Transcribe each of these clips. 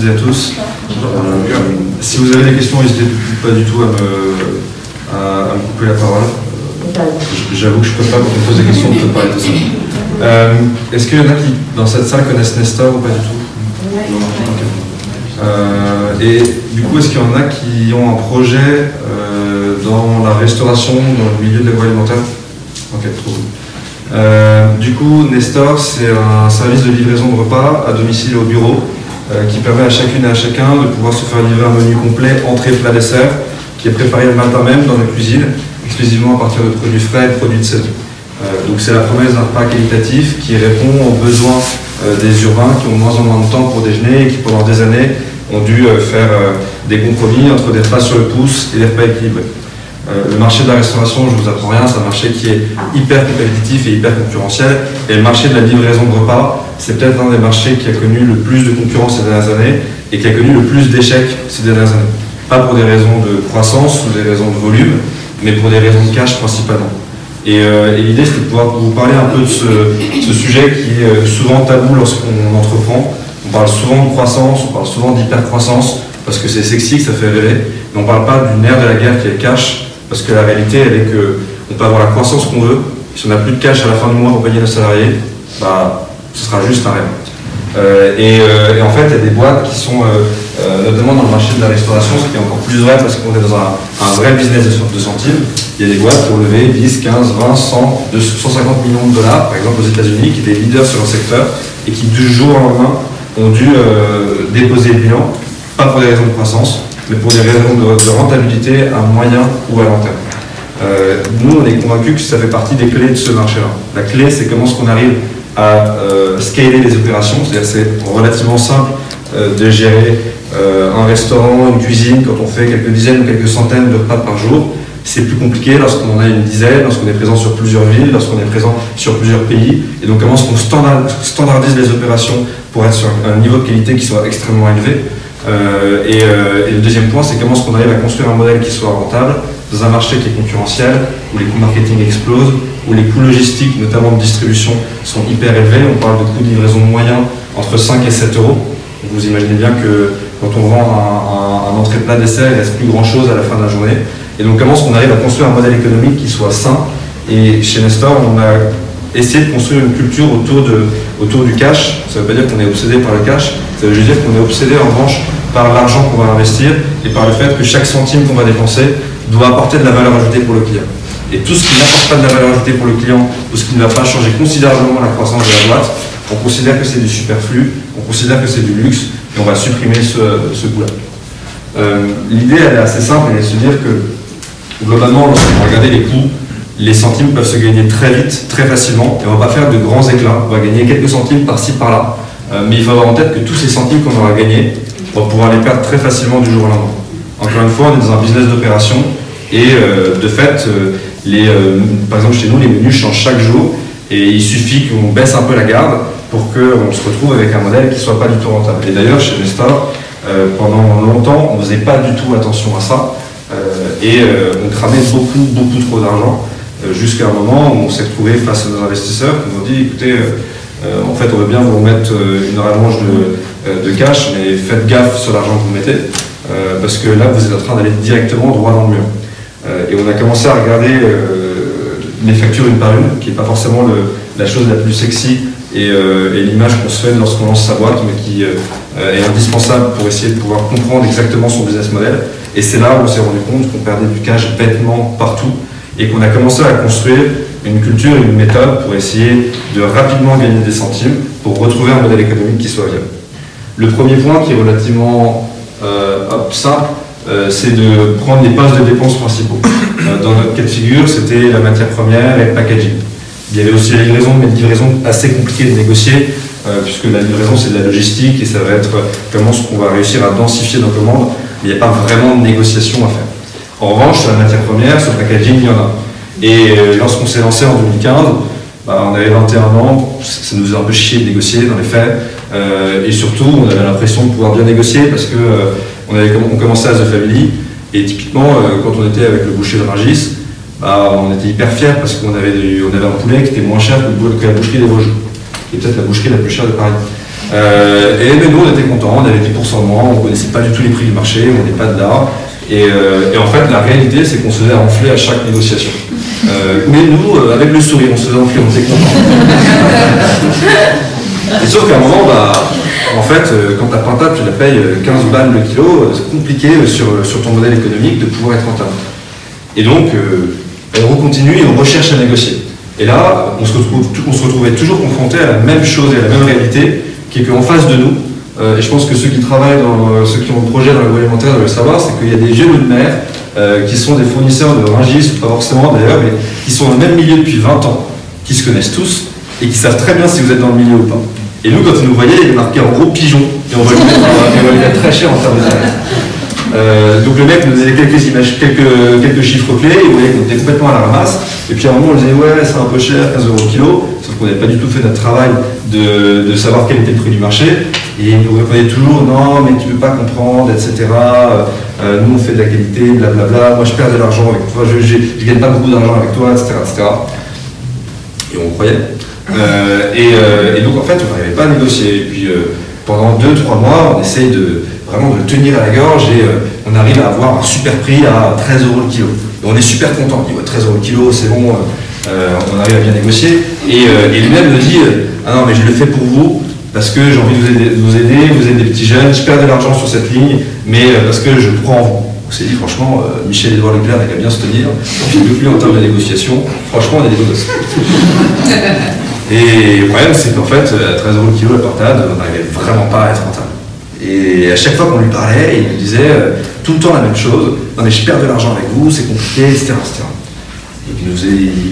et à tous. Si vous avez des questions, n'hésitez pas du tout à me couper la parole. J'avoue que je peux pas, quand on me pose des questions, on peut parler de ça. Est-ce qu'il y en a qui, dans cette salle, connaissent Nestor ou pas du tout? Et du coup, est-ce qu'il y en a qui ont un projet dans la restauration, dans le milieu de l'agroalimentaire? Ok, trop cool. Du coup, Nestor, c'est un service de livraison de repas à domicile et au bureau qui permet à chacune et à chacun de pouvoir se faire livrer un menu complet, entrée, plat, dessert, qui est préparé le matin même dans la cuisine, exclusivement à partir de produits frais et de produits de saison. Donc c'est la promesse d'un repas qualitatif qui répond aux besoins des urbains qui ont de moins en moins de temps pour déjeuner et qui pendant des années ont dû faire des compromis entre des repas sur le pouce et des repas équilibrés. Le marché de la restauration, je ne vous apprends rien, c'est un marché qui est hyper compétitif et hyper concurrentiel. Et le marché de la livraison de repas, c'est peut-être un des marchés qui a connu le plus de concurrence ces dernières années et qui a connu le plus d'échecs ces dernières années. Pas pour des raisons de croissance ou des raisons de volume, mais pour des raisons de cash principalement. Et l'idée, c'est de pouvoir vous parler un peu de ce sujet qui est souvent tabou lorsqu'on entreprend. On parle souvent de croissance, on parle souvent d'hyper-croissance, parce que c'est sexy, que ça fait rêver, mais on ne parle pas du nerf de la guerre qui est le cash, parce que la réalité, elle est qu'on peut avoir la croissance qu'on veut, si on n'a plus de cash à la fin du mois pour payer nos salariés, bah, ce sera juste un rêve. Et en fait, il y a des boîtes qui sont, notamment dans le marché de la restauration, ce qui est encore plus vrai parce qu'on est dans un vrai business de centimes. Il y a des boîtes qui ont levé 10, 15, 20, 100, 150 millions de dollars, par exemple aux États-Unis, qui étaient leaders sur leur secteur et qui du jour au lendemain ont dû déposer le bilan, pas pour des raisons de croissance, mais pour des raisons de rentabilité à moyen ou à long terme. Nous, on est convaincus que ça fait partie des clés de ce marché-là. La clé, c'est comment est-ce qu'on arrive à scaler les opérations, c'est-à-dire c'est relativement simple de gérer un restaurant, une cuisine, quand on fait quelques dizaines ou quelques centaines de repas par jour. C'est plus compliqué lorsqu'on en a une dizaine, lorsqu'on est présent sur plusieurs villes, lorsqu'on est présent sur plusieurs pays. Et donc comment est-ce qu'on standardise les opérations pour être sur un niveau de qualité qui soit extrêmement élevé. Et le deuxième point, c'est comment est-ce qu'on arrive à construire un modèle qui soit rentable dans un marché qui est concurrentiel, où les coûts marketing explosent, où les coûts logistiques, notamment de distribution, sont hyper élevés. On parle de coûts de livraison moyens entre 5 et 7 euros. Donc vous imaginez bien que quand on vend un entrée plat dessert, il ne reste plus grand-chose à la fin de la journée. Et donc comment est-ce qu'on arrive à construire un modèle économique qui soit sain? Et chez Nestor, on a essayé de construire une culture autour du cash. Ça ne veut pas dire qu'on est obsédé par le cash, ça veut juste dire qu'on est obsédé en revanche par l'argent qu'on va investir et par le fait que chaque centime qu'on va dépenser doit apporter de la valeur ajoutée pour le client. Et tout ce qui n'apporte pas de la valeur ajoutée pour le client, ou ce qui ne va pas changer considérablement la croissance de la boîte, on considère que c'est du superflu, on considère que c'est du luxe, et on va supprimer ce coût-là. L'idée, elle est assez simple, elle est de se dire que, globalement, lorsqu'on va regarder les coûts, les centimes peuvent se gagner très vite, très facilement, et on ne va pas faire de grands éclats. On va gagner quelques centimes par-ci, par-là, mais il faut avoir en tête que tous ces centimes qu'on aura gagnés, on va pouvoir les perdre très facilement du jour au lendemain. Encore une fois, on est dans un business d'opération, et de fait, par exemple chez nous, les menus changent chaque jour, et il suffit qu'on baisse un peu la garde pour qu'on se retrouve avec un modèle qui ne soit pas du tout rentable. Et d'ailleurs, chez Nestor, pendant longtemps, on ne faisait pas du tout attention à ça, et on cramait beaucoup trop d'argent, jusqu'à un moment où on s'est retrouvé face à nos investisseurs qui nous ont dit, écoutez, en fait, on veut bien vous remettre une rallonge de cash, mais faites gaffe sur l'argent que vous mettez, parce que là, vous êtes en train d'aller directement droit dans le mur. Et on a commencé à regarder les factures une par une, qui n'est pas forcément la chose la plus sexy et l'image qu'on se fait lorsqu'on lance sa boîte, mais qui est indispensable pour essayer de pouvoir comprendre exactement son business model. Et c'est là où on s'est rendu compte qu'on perdait du cash bêtement partout et qu'on a commencé à construire une culture, une méthode pour essayer de rapidement gagner des centimes pour retrouver un modèle économique qui soit viable. Le premier point qui est relativement simple, c'est de prendre les postes de dépenses principaux. Dans notre cas de figure, c'était la matière première et le packaging. Il y avait aussi la livraison, mais une livraison assez compliquée de négocier, puisque la livraison c'est de la logistique et ça va être comment est-ce qu'on va réussir à densifier nos commandes, mais il n'y a pas vraiment de négociation à faire. En revanche, sur la matière première, sur le packaging, il y en a. Et lorsqu'on s'est lancé en 2015, on avait 21 ans, ça nous a un peu chié de négocier dans les faits, et surtout on avait l'impression de pouvoir bien négocier parce que on commençait à The Family, et typiquement quand on était avec le boucher de Rungis, on était hyper fiers parce qu'on avait un poulet qui était moins cher que la boucherie des Vosges, qui est peut-être la boucherie la plus chère de Paris. Mais nous, on était contents, on avait 10% de moins, on ne connaissait pas du tout les prix du marché, on n'est pas de là. Et en fait, la réalité, c'est qu'on se faisait enfler à chaque négociation. Mais nous, avec le sourire, on se faisait enfler, on était contents. Et sauf qu'à un moment, en fait, quand ta pintade, tu la payes 15 balles le kilo, c'est compliqué sur ton modèle économique de pouvoir être rentable. Et donc, on continue et on recherche à négocier. Et là, on se retrouvait toujours confronté à la même chose et à la même réalité, qui est qu'en face de nous, et je pense que ceux qui travaillent, ceux qui ont le projet dans l'agroalimentaire doivent le savoir, c'est qu'il y a des jeunes de mer qui sont des fournisseurs de Rungis, ou pas forcément d'ailleurs, mais qui sont dans le même milieu depuis 20 ans, qui se connaissent tous, et qui savent très bien si vous êtes dans le milieu ou pas. Et nous, quand vous nous voyez, il est marqué en gros pigeon, et on va lui mettre très cher en termes de salaire. Donc le mec nous donnait quelques images, quelques chiffres clés, et vous voyez qu'on était complètement à la ramasse. Et puis à un moment on disait ouais c'est un peu cher, 15 € le kilo, sauf qu'on n'avait pas du tout fait notre travail de savoir quel était le prix du marché. Et il nous répondait toujours non mais tu ne peux pas comprendre, etc. Nous on fait de la qualité, blablabla, moi je perds de l'argent avec toi, je gagne pas beaucoup d'argent avec toi, etc. Et on croyait. Et donc en fait on n'arrivait pas à négocier. Et puis pendant 2-3 mois on essaye vraiment de le tenir à la gorge et on arrive à avoir un super prix à 13 € le kilo. Et on est super content, on dit ouais, 13 € le kilo, c'est bon, on arrive à bien négocier. Et lui-même me dit ah non mais je le fais pour vous parce que j'ai envie de vous aider, vous êtes des petits jeunes, je perds de l'argent sur cette ligne, mais parce que je crois en vous. On s'est dit franchement, Michel-Édouard Leclerc n'a qu'à bien se tenir, puis plus en termes de négociation, franchement on est des beaux gosses. Et le problème c'est qu'en fait, à 13 € le kilo la pintade, on n'arrivait vraiment pas à être rentable. Et à chaque fois qu'on lui parlait, il nous disait tout le temps la même chose. Non mais je perds de l'argent avec vous, c'est compliqué, etc. Donc il nous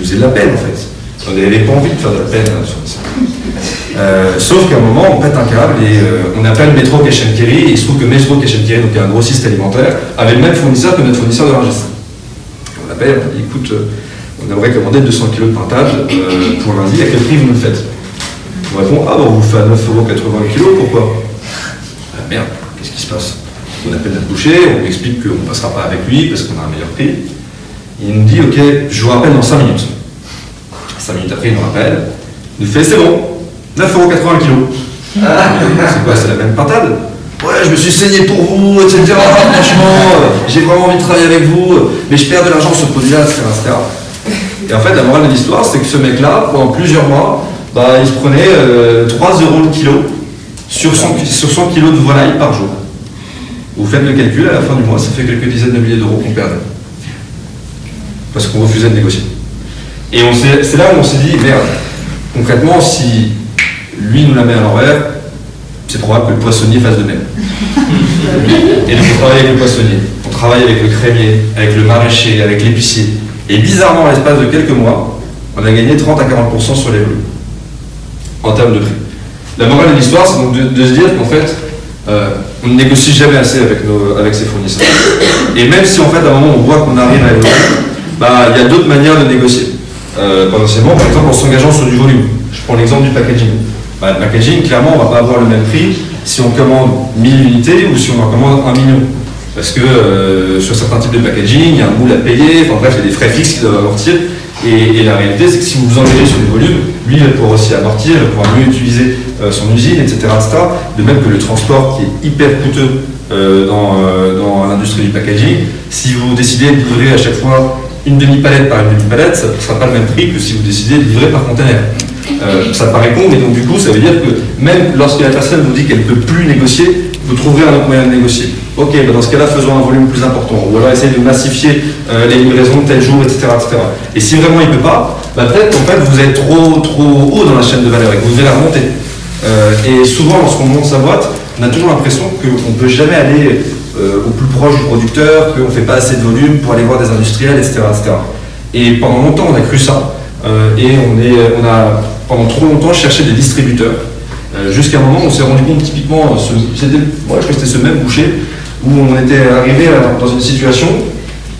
faisait de la peine en fait. On n'avait pas envie de faire de la peine sur ça. Sauf qu'à un moment, on pète un câble et on appelle Metro Cash & Carry. Et il se trouve que Metro Cash & Carry, donc un grossiste alimentaire, avait le même fournisseur que notre fournisseur de Rungis. On appelle, on dit écoute, on aimerait commander 200 kg de pintade pour lundi, à quel prix vous nous le faites? On répond ah bon, on vous fait à 9,80 € le kilo, pourquoi? Merde, qu'est-ce qui se passe? On appelle notre boucher, on lui explique qu'on ne passera pas avec lui parce qu'on a un meilleur prix. Il nous dit ok, je vous rappelle dans 5 minutes. 5 minutes après, il nous rappelle. Il nous fait c'est bon, 9,80 € le kilo. C'est quoi, c'est la même pintade? Ouais, je me suis saigné pour vous, etc. Franchement, j'ai vraiment envie de travailler avec vous, mais je perds de l'argent sur ce produit-là, etc., etc. Et en fait, la morale de l'histoire, c'est que ce mec-là, pendant plusieurs mois, il se prenait 3 € le kilo sur 100 kg de volaille par jour. Vous faites le calcul, à la fin du mois, ça fait quelques dizaines de milliers d'euros qu'on perdait. Parce qu'on refusait de négocier. Et c'est là où on s'est dit, merde, concrètement, si lui nous la met à l'envers, c'est probable que le poissonnier fasse de même. Et donc on travaille avec le poissonnier, on travaille avec le crémier, avec le maraîcher, avec l'épicier. Et bizarrement, à l'espace de quelques mois, on a gagné 30 à 40% sur les volumes, en termes de prix. La morale de l'histoire, c'est donc de se dire qu'en fait, on ne négocie jamais assez avec ses fournisseurs. Et même si en fait, à un moment, on voit qu'on arrive à évoluer, il y a d'autres manières de négocier. Potentiellement, par exemple, en s'engageant sur du volume. Je prends l'exemple du packaging. Le packaging, clairement, on ne va pas avoir le même prix si on commande 1000 unités ou si on en commande 1 million. Parce que sur certains types de packaging, il y a un moule à payer, enfin bref, il y a des frais fixes qui doivent amortir. Et la réalité, c'est que si vous vous engagez sur du volume, lui, il va pouvoir aussi amortir, il va pouvoir mieux utiliser son usine, etc., etc. De même que le transport qui est hyper coûteux dans l'industrie du packaging, si vous décidez de livrer à chaque fois une demi-palette par une demi-palette, ça ne sera pas le même prix que si vous décidez de livrer par conteneur. Ça paraît con, mais donc du coup, ça veut dire que même lorsque la personne vous dit qu'elle ne peut plus négocier, vous trouverez un autre moyen de négocier. Ok, dans ce cas-là, faisons un volume plus important, ou alors essayez de massifier les livraisons de tel jour, etc., etc. Et si vraiment il ne peut pas, peut-être qu'en fait vous êtes trop haut dans la chaîne de valeur et que vous devez la remonter. Et souvent, lorsqu'on monte sa boîte, on a toujours l'impression qu'on ne peut jamais aller au plus proche du producteur, qu'on ne fait pas assez de volume pour aller voir des industriels, etc., etc. Et pendant longtemps, on a cru ça. Et on a pendant trop longtemps cherché des distributeurs. Jusqu'à un moment, on s'est rendu compte typiquement, je crois que c'était ce même boucher, où on était arrivé dans une situation,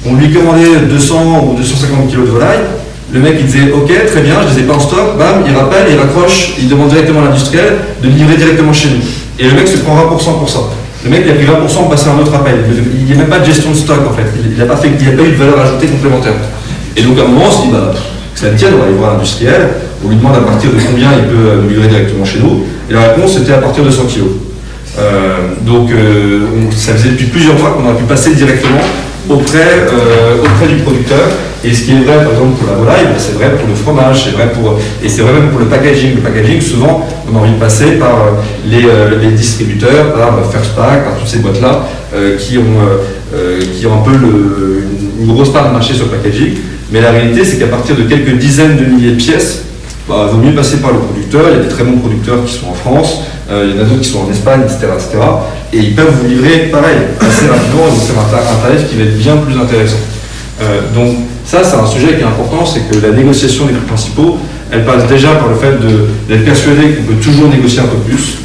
on lui commandait 200 ou 250 kg de volaille, le mec il disait ok très bien, je les ai pas en stock, bam, il rappelle, il raccroche, il demande directement à l'industriel de livrer directement chez nous. Et le mec se prend 20% pour ça. Le mec il a pris 20% pour passer à un autre appel, il n'y a même pas de gestion de stock en fait, il n'a pas eu de valeur ajoutée complémentaire. Et donc à un moment on se dit que ça me tienne, on va aller voir l'industriel, on lui demande à partir de combien il peut nous livrer directement chez nous, Et la réponse était à partir de 100 kg. Ça faisait depuis plusieurs mois qu'on aurait pu passer directement auprès du producteur. Et ce qui est vrai par exemple pour la volaille, c'est vrai pour le fromage, c'est vrai même pour le packaging. Le packaging, souvent, on a envie de passer par les distributeurs, par First Pack, par toutes ces boîtes-là qui ont un peu une grosse part de marché sur le packaging. Mais la réalité, c'est qu'à partir de quelques dizaines de milliers de pièces, il vaut mieux passer par le producteur. Il y a des très bons producteurs qui sont en France, il y en a d'autres qui sont en Espagne, etc., etc. Et ils peuvent vous livrer pareil, assez rapidement, et vous faire un tarif qui va être bien plus intéressant. Donc ça, c'est un sujet qui est important, c'est que la négociation des prix principaux, elle passe déjà par le fait d'être persuadé qu'on peut toujours négocier un peu plus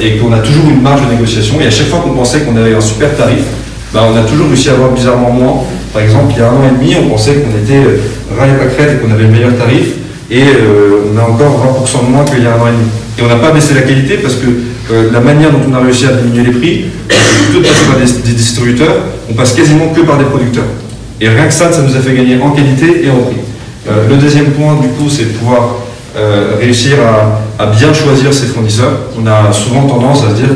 et qu'on a toujours une marge de négociation. Et à chaque fois qu'on pensait qu'on avait un super tarif, on a toujours réussi à avoir bizarrement moins. Par exemple, il y a 1 an et demi, on pensait qu'on était ras et pâquerette et qu'on avait le meilleur tarif, et on a encore 20% de moins qu'il y a 1 an et demi. Et on n'a pas baissé la qualité parce que la manière dont on a réussi à diminuer les prix, plutôt de passer par des distributeurs, on passe quasiment que par des producteurs. Et rien que ça nous a fait gagner en qualité et en prix. Le deuxième point, du coup, c'est de pouvoir réussir à bien choisir ses fournisseurs. On a souvent tendance à se dire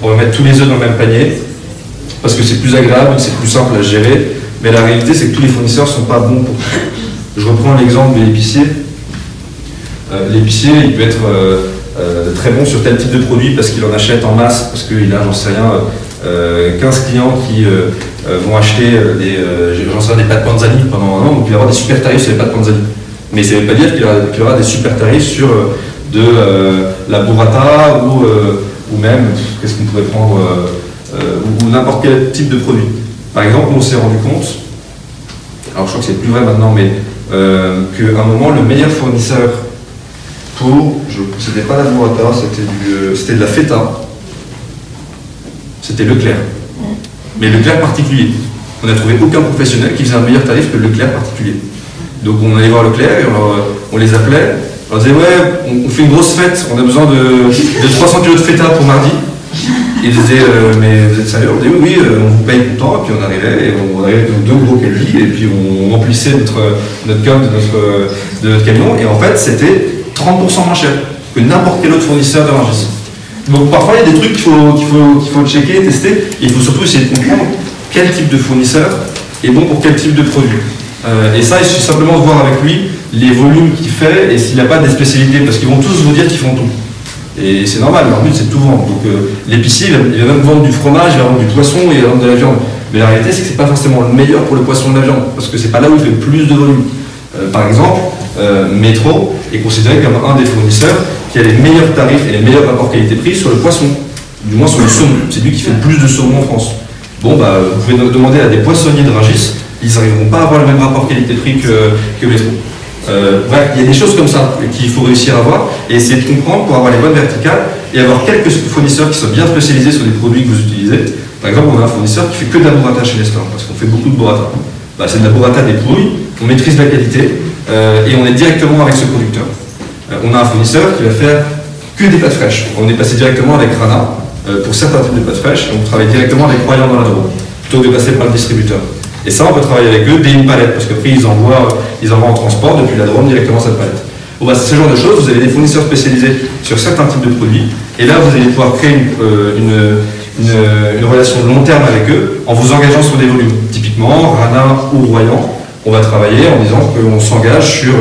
qu'on va mettre tous les œufs dans le même panier, parce que c'est plus agréable, c'est plus simple à gérer, mais la réalité, c'est que tous les fournisseurs ne sont pas bons pour tout. Je reprends l'exemple de l'épicier. L'épicier, il peut être très bon sur tel type de produit parce qu'il en achète en masse, parce qu'il a, j'en sais rien, 15 clients qui vont acheter des pâtes panzani pendant un an, donc il va avoir des super tarifs sur les pâtes panzani. Mais ça ne veut pas dire qu'il aura des super tarifs sur de la burrata ou même, qu'est-ce qu'on pourrait prendre, ou n'importe quel type de produit. Par exemple, on s'est rendu compte, alors je crois que c'est plus vrai maintenant, mais qu'à un moment, le meilleur fournisseur c'était pas la burrata, c'était de la feta, c'était Leclerc. Mais Leclerc particulier. On n'a trouvé aucun professionnel qui faisait un meilleur tarif que Leclerc particulier. Donc on allait voir Leclerc et on les appelait, on leur disait ouais, on fait une grosse fête, on a besoin de 300 kg de feta pour mardi. Ils disaient mais vous êtes sérieux? On disait oui, on vous paye tout le temps, et puis on arrivait avec 2 gros caddie, et puis on remplissait notre com de notre camion, et en fait c'était 30% moins cher que n'importe quel autre fournisseur de Rungis. Donc parfois il y a des trucs qu'il faut checker, tester, et il faut surtout essayer de comprendre quel type de fournisseur est bon pour quel type de produit. Et ça, il suffit simplement de voir avec lui les volumes qu'il fait et s'il n'a pas des spécialités, parce qu'ils vont tous vous dire qu'ils font tout. Et c'est normal, leur but c'est de tout vendre. Donc l'épicier, il va même vendre du fromage, il va vendre du poisson et il va vendre de la viande. Mais la réalité, c'est que c'est pas forcément le meilleur pour le poisson de la viande, parce que c'est pas là où il fait le plus de volume. Par exemple, Métro est considéré comme un des fournisseurs qui a les meilleurs tarifs et les meilleurs rapports qualité-prix sur le poisson, du moins sur le saumon. C'est lui qui fait le plus de saumon en France. Bon, vous pouvez demander à des poissonniers de Rungis, ils n'arriveront pas à avoir le même rapport qualité-prix que Métro. Bref, il y a des choses comme ça qu'il faut réussir à avoir et essayer de comprendre pour avoir les bonnes verticales et avoir quelques fournisseurs qui sont bien spécialisés sur les produits que vous utilisez. Par exemple, on a un fournisseur qui fait que de la burrata chez Nestor, parce qu'on fait beaucoup de burrata. C'est de la burrata des pouilles, on maîtrise la qualité et on est directement avec ce producteur. On a un fournisseur qui va faire que des pâtes fraîches. On est passé directement avec Rana pour certains types de pâtes fraîches et on travaille directement avec Royan dans la Drôme, plutôt que de passer par le distributeur. Et ça, on peut travailler avec eux dès une palette, parce qu'après, ils envoient en transport depuis la Drôme directement cette palette. Bon, c'est ce genre de choses. Vous avez des fournisseurs spécialisés sur certains types de produits, et là, vous allez pouvoir créer une relation de long terme avec eux en vous engageant sur des volumes. Typiquement, Rana ou Royan, on va travailler en disant qu'on s'engage sur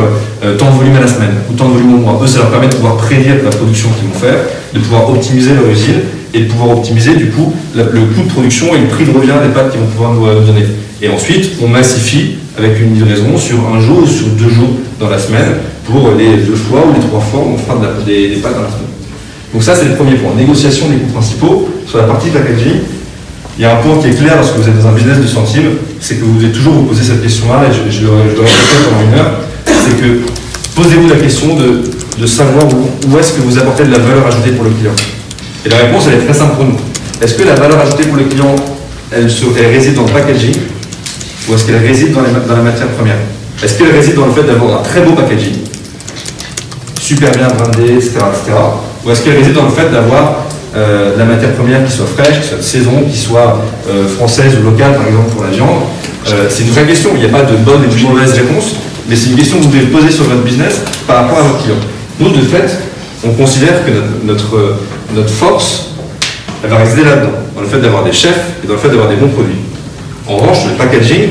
tant de volume à la semaine ou tant de volume au mois. Eux, ça leur permet de pouvoir prédire la production qu'ils vont faire, de pouvoir optimiser leur usine et de pouvoir optimiser du coup le coût de production et le prix de revient des pâtes qu'ils vont pouvoir nous donner. Et ensuite, on massifie avec une livraison sur un jour ou sur 2 jours dans la semaine pour les 2 fois ou les 3 fois où on fera des pâtes dans la semaine. Donc ça, c'est le premier point. Négociation des coûts principaux. Sur la partie packaging, il y a un point qui est clair lorsque vous êtes dans un business de centimes, c'est que vous devez toujours vous poser cette question-là, et je le répéter pendant 1 heure, c'est que posez-vous la question de savoir où est-ce que vous apportez de la valeur ajoutée pour le client. Et la réponse, elle est très simple pour nous. Est-ce que la valeur ajoutée pour le client, elle réside dans le packaging, ou est-ce qu'elle réside dans la matière première? Est-ce qu'elle réside dans le fait d'avoir un très beau packaging, super bien brandé, etc., etc., ou est-ce qu'elle réside dans le fait d'avoir la matière première qui soit fraîche, qui soit de saison, qui soit française ou locale, par exemple pour la viande? C'est une vraie question. Il n'y a pas de bonne et de mauvaise réponse, mais c'est une question que vous devez poser sur votre business par rapport à votre client. Nous, de fait, on considère que notre force, elle va résider là-dedans, dans le fait d'avoir des chefs et dans le fait d'avoir des bons produits. En revanche, le packaging,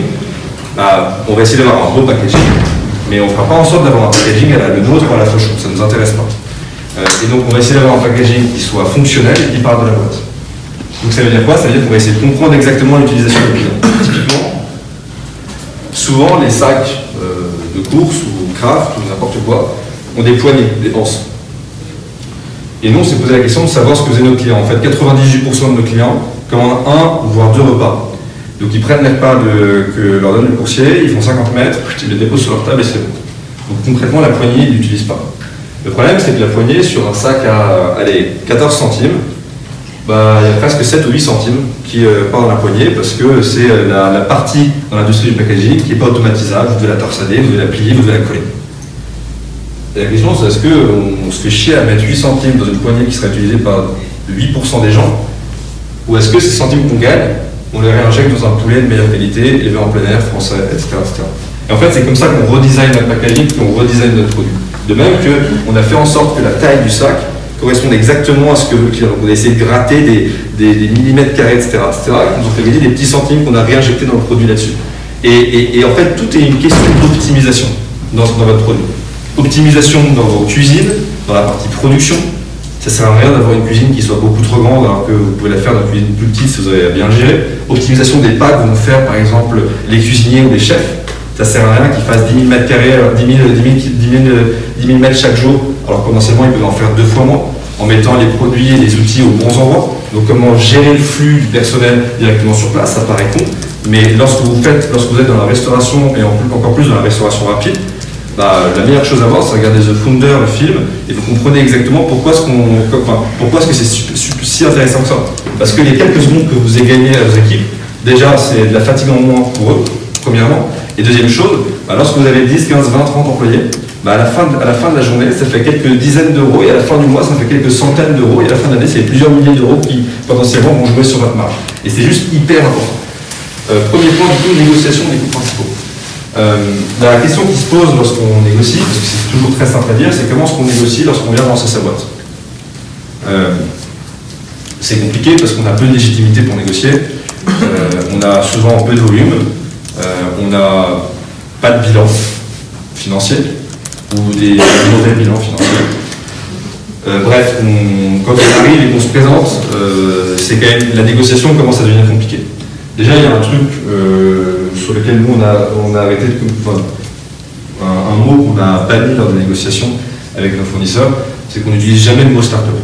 bah, on va essayer d'avoir un beau packaging, mais on ne fera pas en sorte d'avoir un packaging à le nôtre ou à la Fauchon, ça ne nous intéresse pas. Et donc on va essayer d'avoir un packaging qui soit fonctionnel et qui parte de la boîte. Donc ça veut dire quoi? Ça veut dire qu'on va essayer de comprendre exactement l'utilisation du client. Typiquement, souvent les sacs de course ou craft ou n'importe quoi ont des poignées, des anses. Et nous on s'est posé la question de savoir ce que faisaient nos clients. En fait, 98% de nos clients commandent 1 voire 2 repas. Donc ils prennent les repas que leur donne le coursier, ils font 50 mètres, ils les déposent sur leur table et c'est bon. Donc concrètement la poignée ils ne l'utilisent pas. Le problème c'est que la poignée sur un sac à allez, 14 centimes, bah, il y a presque 7 ou 8 centimes qui part dans la poignée parce que c'est la partie dans l'industrie du packaging qui n'est pas automatisable, vous devez la torsader, vous devez la plier, vous devez la coller. Et la question c'est est-ce qu'on se fait chier à mettre 8 centimes dans une poignée qui serait utilisée par 8% des gens, ou est-ce que ces centimes qu'on gagne, on les réinjecte dans un poulet de meilleure qualité, élevé en plein air, français, etc. etc. Et en fait c'est comme ça qu'on redesign notre packaging, qu'on redesign notre produit. De même qu'on a fait en sorte que la taille du sac corresponde exactement à ce que on a essayé de gratter des millimètres carrés, etc., qui nous ont fait gagner des petits centimes qu'on a réinjectés dans le produit là-dessus. Et en fait, tout est une question d'optimisation dans votre produit. Optimisation dans vos cuisines, dans la partie production. Ça ne sert à rien d'avoir une cuisine qui soit beaucoup trop grande alors que vous pouvez la faire dans une cuisine plus petite si vous avez à bien gérer. Optimisation des packs vont faire par exemple les cuisiniers ou les chefs. Ça ne sert à rien qu'ils fassent 10 000 mètres carrés, 10 000 mètres chaque jour, alors potentiellement ils peuvent en faire 2 fois moins, en mettant les produits et les outils aux bons endroits. Donc comment gérer le flux du personnel directement sur place, ça paraît con, mais lorsque vous êtes dans la restauration, et encore plus dans la restauration rapide, bah, la meilleure chose à voir, c'est regarder The Founder, le film, et vous comprenez exactement pourquoi est-ce que c'est si intéressant que ça. Parce que les quelques secondes que vous avez gagnées à vos équipes, déjà c'est de la fatigue en moins pour eux, premièrement. Et deuxième chose, bah, lorsque vous avez 10, 15, 20, 30 employés, bah, à la fin de la journée, ça fait quelques dizaines d'euros, et à la fin du mois, ça fait quelques centaines d'euros, et à la fin de l'année, c'est plusieurs milliers d'euros qui potentiellement vont jouer sur votre marge. Et c'est juste hyper important. Premier point, du coup, négociation des coûts principaux. La question qui se pose lorsqu'on négocie, parce que c'est toujours très simple à dire, c'est comment est-ce qu'on négocie lorsqu'on vient lancer sa boîte. C'est compliqué parce qu'on a peu de légitimité pour négocier, on a souvent peu de volume, on n'a pas de bilan financier ou des mauvais bilans financiers. Bref, quand on arrive et qu'on se présente, c'est quand même, la négociation commence à devenir compliquée. Déjà, il y a un truc sur lequel nous on a arrêté de, enfin, un mot qu'on a banni lors des négociations avec nos fournisseurs, c'est qu'on n'utilise jamais le mot start-up.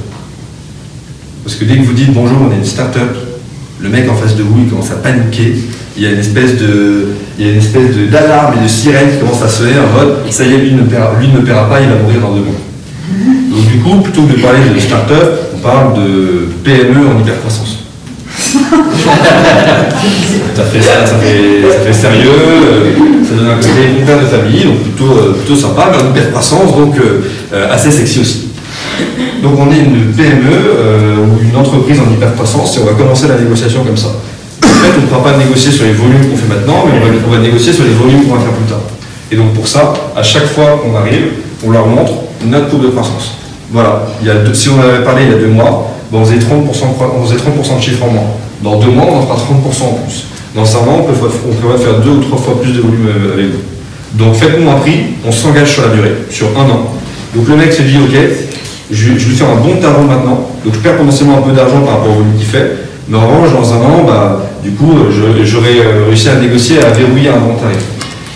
Parce que dès que vous dites bonjour, on est une start-up, le mec en face de vous, il commence à paniquer. Il y a une espèce d'alarme et de sirène qui commence à sonner en mode ça y est, lui ne paiera pas, il va mourir dans 2 mois. Donc du coup, plutôt que de parler de start-up, on parle de PME en hypercroissance. ça fait sérieux, ça donne un côté père de famille, donc plutôt sympa, mais en hypercroissance, donc assez sexy aussi. Donc on est une PME ou une entreprise en hypercroissance et on va commencer la négociation comme ça. En fait, on ne pourra pas négocier sur les volumes qu'on fait maintenant, mais on va négocier sur les volumes qu'on va faire plus tard. Et donc pour ça, à chaque fois qu'on arrive, on leur montre notre courbe de croissance. Voilà, si on avait parlé il y a 2 mois, bon, on faisait 30% de chiffre en moins. Dans 2 mois, on en fera 30% en plus. Dans 1 an, on peut faire 2 ou 3 fois plus de volume avec vous. Donc faites-nous un prix, on s'engage sur la durée, sur 1 an. Donc le mec se dit, ok, je lui fais un bon tarot maintenant, donc je perds potentiellement un peu d'argent par rapport au volume qu'il fait, mais en revanche, dans 1 an, bah, du coup, j'aurais réussi à négocier, à verrouiller un bon tarif.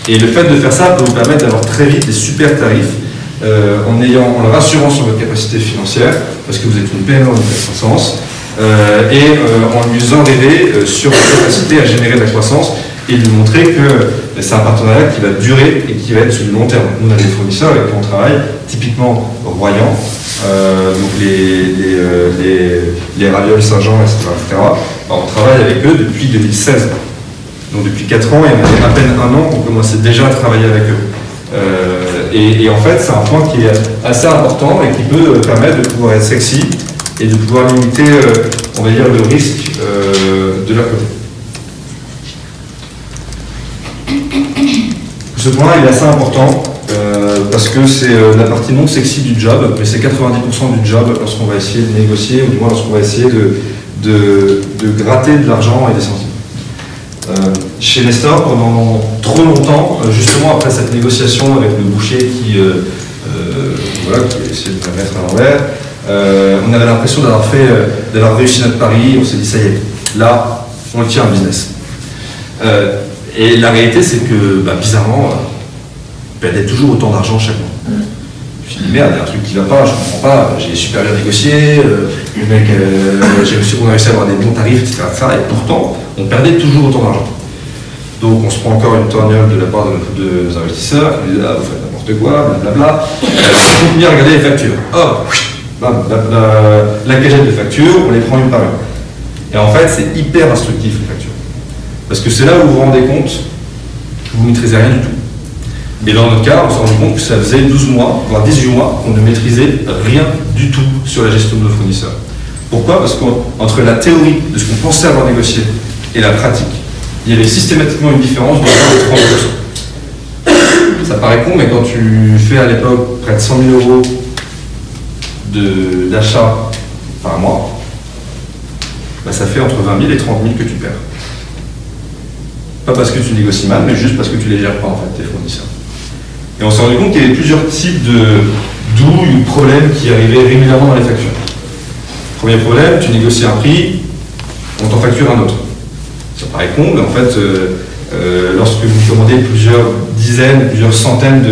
Et le fait de faire ça peut vous permettre d'avoir très vite des super tarifs, en le rassurant sur votre capacité financière, parce que vous êtes une PME en hypercroissance, et en lui faisant rêver sur votre capacité à générer de la croissance, et lui montrer que c'est un partenariat qui va durer et qui va être sur le long terme. Nous, on a des fournisseurs avec qui on travaille, typiquement Royan, donc les ravioles Saint-Jean, etc. On travaille avec eux depuis 2016. Donc depuis 4 ans, et on avait à peine 1 an qu'on commençait déjà à travailler avec eux. Et en fait, c'est un point qui est assez important et qui peut permettre de pouvoir être sexy et de pouvoir limiter, on va dire, le risque de leur côté. Tout Ce point-là, il est assez important parce que c'est la partie non sexy du job, mais c'est 90% du job lorsqu'on va essayer de négocier, ou du moins lorsqu'on va essayer de gratter de l'argent et des centimes. Chez Nestor, pendant trop longtemps, justement après cette négociation avec le boucher qui essayait de me mettre à l'envers, on avait l'impression d'avoir réussi notre pari, on s'est dit ça y est, là, on le tient un business. Et la réalité, c'est que, bizarrement, on perdait toujours autant d'argent chaque mois. Je me suis dit, merde, il y a un truc qui ne va pas, je ne comprends pas, j'ai super bien négocié, le mec, on a réussi à avoir des bons tarifs, etc., etc. Et pourtant, on perdait toujours autant d'argent. Donc on se prend encore une torgnole de la part de nos investisseurs, qui nous disent, ah, vous faites n'importe quoi, blablabla. On continue à regarder les factures. Hop, la cagette de factures, on les prend une par une. Et en fait, c'est hyper instructif, les factures. Parce que c'est là où vous vous rendez compte que vous ne maîtrisez rien du tout. Et dans notre cas, on s'est rendu compte que ça faisait 12 mois, voire 18 mois, qu'on ne maîtrisait rien du tout sur la gestion de nos fournisseurs. Pourquoi? Parce qu'entre la théorie de ce qu'on pensait avoir négocié et la pratique, il y avait systématiquement une différence de 30%. Ça paraît con, mais quand tu fais à l'époque près de 100 000 euros d'achat par mois, ça fait entre 20 000 et 30 000 que tu perds. Pas parce que tu négocies mal, mais juste parce que tu les gères pas en fait, tes fournisseurs. Et on s'est rendu compte qu'il y avait plusieurs types de douilles ou de problèmes qui arrivaient régulièrement dans les factures. Premier problème, tu négocies un prix, on t'en facture un autre. Ça paraît con, mais en fait, lorsque vous commandez plusieurs dizaines, plusieurs centaines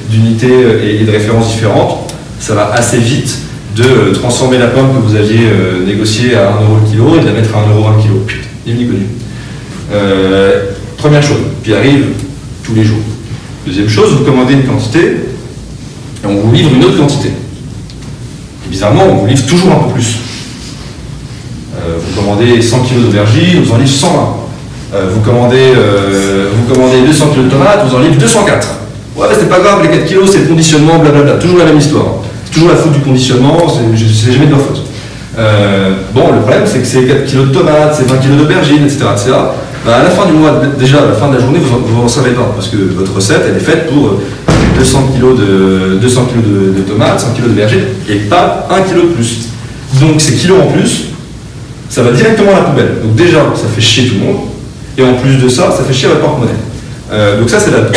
d'unités et de références différentes, ça va assez vite de transformer la pomme que vous aviez négociée à 1 € le kilo et de la mettre à 1 € le kilo. Ni vu ni connu. Première chose, puis arrive tous les jours. Deuxième chose, vous commandez une quantité et on vous livre une autre quantité. Et bizarrement, on vous livre toujours un peu plus. Vous commandez 100 kg d'aubergines, on vous en livre 120. Vous commandez 200 kg de tomates, on vous en livre 204. Ouais, c'est pas grave, les 4 kg, c'est le conditionnement, blablabla. Toujours la même histoire. C'est toujours la faute du conditionnement, c'est jamais de leur faute. Bon, le problème, c'est que c'est 4 kg de tomates, c'est 20 kg d'aubergines, etc., etc. À la fin du mois, déjà à la fin de la journée, vous n'en savez pas, parce que votre recette, elle est faite pour 200 kg de tomates, 100 kg d'aubergines, et pas 1 kg de plus. Donc ces kilos en plus, ça va directement à la poubelle. Donc déjà, ça fait chier tout le monde, et en plus de ça, ça fait chier votre porte-monnaie. Donc ça, c'est la truc,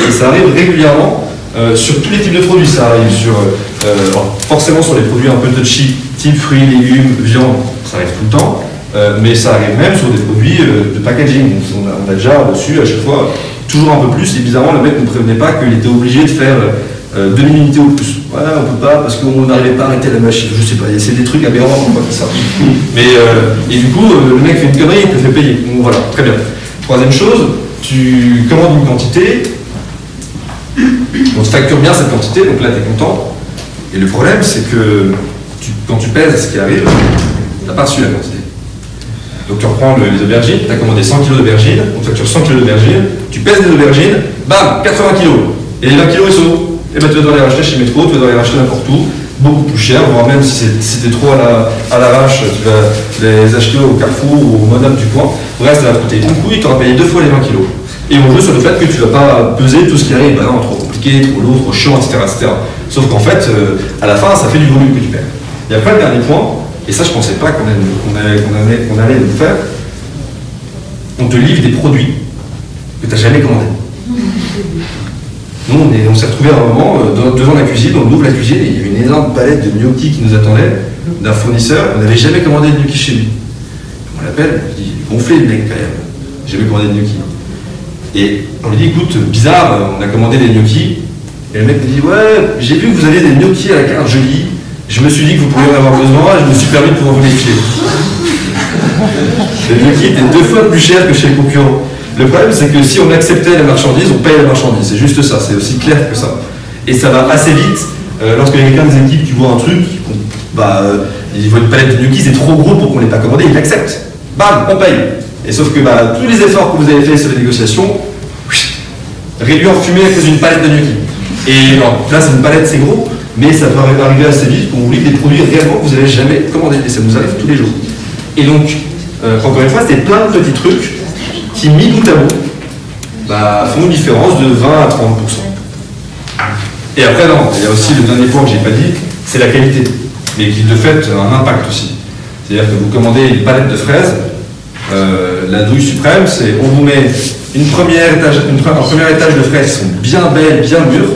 et ça arrive régulièrement sur tous les types de produits. Ça arrive sur, forcément sur les produits un peu touchy, type fruits, légumes, viande, ça arrive tout le temps. Mais ça arrive même sur des produits de packaging. On a déjà reçu à chaque fois toujours un peu plus, et bizarrement le mec ne prévenait pas qu'il était obligé de faire 2000 unités ou plus. Voilà, on peut pas parce qu'on n'arrivait pas à arrêter la machine, je sais pas, c'est des trucs aberrants, on peut faire ça. Mais, et du coup, le mec fait une connerie, il te fait payer. Donc voilà, très bien. Troisième chose, tu commandes une quantité, on te facture bien cette quantité, donc là tu es content. Et le problème, c'est que quand tu pèses ce qui arrive, tu n'as pas reçu la quantité. Donc tu reprends les aubergines, tu as commandé 100 kg d'aubergines, on te facture 100 kg d'aubergines, tu pèses les aubergines, bam, 80 kg. Et les 20 kg ils sont où? Et bien tu vas devoir les racheter chez Métro, tu vas devoir les racheter n'importe où, beaucoup plus cher, voire même si c'était trop à l'arrache, tu vas les acheter au Carrefour ou au Modem du coin. Bref, ça va te coûter une couille, tu auras payé 2 fois les 20 kg. Et on joue sur le fait que tu ne vas pas peser tout ce qui arrive, non, trop compliqué, trop lourd, trop chiant, etc. etc. Sauf qu'en fait, à la fin, ça fait du volume que tu perds. Et après, le dernier point, et ça je ne pensais pas qu'on allait le faire, on te livre des produits que tu n'as jamais commandés. Nous, on s'est retrouvés à un moment devant la cuisine, on ouvre la cuisine et il y avait une énorme palette de gnocchis qui nous attendait d'un fournisseur, on n'avait jamais commandé de gnocchis chez lui. On l'appelle, il dit gonflé le mec quand même, jamais commandé de gnocchis. Et on lui dit écoute, bizarre, on a commandé des gnocchis, et le mec nous dit ouais, j'ai vu que vous aviez des gnocchis à la carte jolie. Je me suis dit que vous pourriez en avoir besoin et je me suis permis de pouvoir vous les filer. Les gnocchis étaient 2 fois plus chers que chez les concurrents. Le problème, c'est que si on acceptait la marchandise, on paye la marchandise. C'est juste ça, c'est aussi clair que ça. Et ça va assez vite. Lorsque quelqu'un des équipes qui voit un truc, il voit une palette de gnocchis, c'est trop gros pour qu'on ne l'ait pas commandé, il l'accepte. Bam, on paye. Et sauf que tous les efforts que vous avez faits sur les négociations, réduits en fumée à cause d'une palette de gnocchis. Et alors, là, c'est une palette, c'est gros. Mais ça peut arriver assez vite qu'on vous livre des produits réellement que vous n'avez jamais commandés. Et ça nous arrive tous les jours. Et donc, encore une fois, c'est plein de petits trucs qui, mis bout à bout, font une différence de 20 à 30%. Et après, non, il y a aussi le dernier point que je n'ai pas dit, c'est la qualité, mais qui de fait a un impact aussi. C'est-à-dire que vous commandez une palette de fraises, la douille suprême, c'est on vous met un premier étage de fraises qui sont bien belles, bien mûres,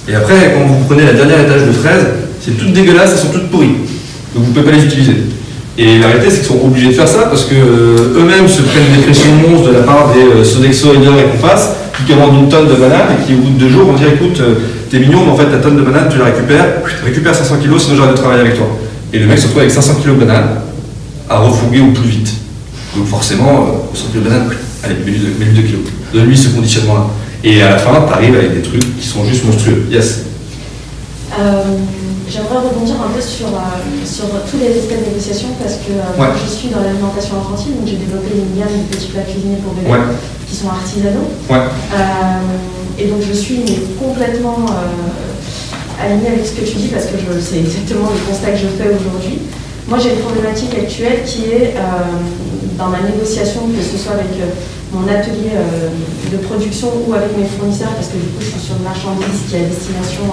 et après, quand vous prenez la dernière étage de fraises, c'est toutes dégueulasses, elles sont toutes pourries. Donc vous ne pouvez pas les utiliser. Et la réalité, c'est qu'ils sont obligés de faire ça parce qu'eux-mêmes se prennent des pressions monstres de la part des Sodexo, Eudor et Compass, qui commandent une tonne de bananes et qui, au bout de 2 jours, vont dire écoute, t'es mignon, mais en fait, ta tonne de bananes, tu la récupères 500 kilos, sinon j'arrête de travailler avec toi. Et le mec se retrouve avec 500 kilos de bananes à refourguer au plus vite. Donc forcément, 100 kilos de bananes, allez, mets-lui 2 kilos. Donne-lui ce conditionnement-là. Et à la fin, tu arrives avec des trucs qui sont juste monstrueux. Yes. J'aimerais rebondir un peu sur tous les aspects de négociation parce que je suis dans l'alimentation infantile, donc j'ai développé une gamme de petits plats cuisinés pour bébés qui sont artisanaux. Et donc je suis complètement alignée avec ce que tu dis parce que c'est exactement le constat que je fais aujourd'hui. Moi j'ai une problématique actuelle qui est dans ma négociation, que ce soit avec mon atelier de production ou avec mes fournisseurs, parce que du coup je suis sur une marchandise qui est à destination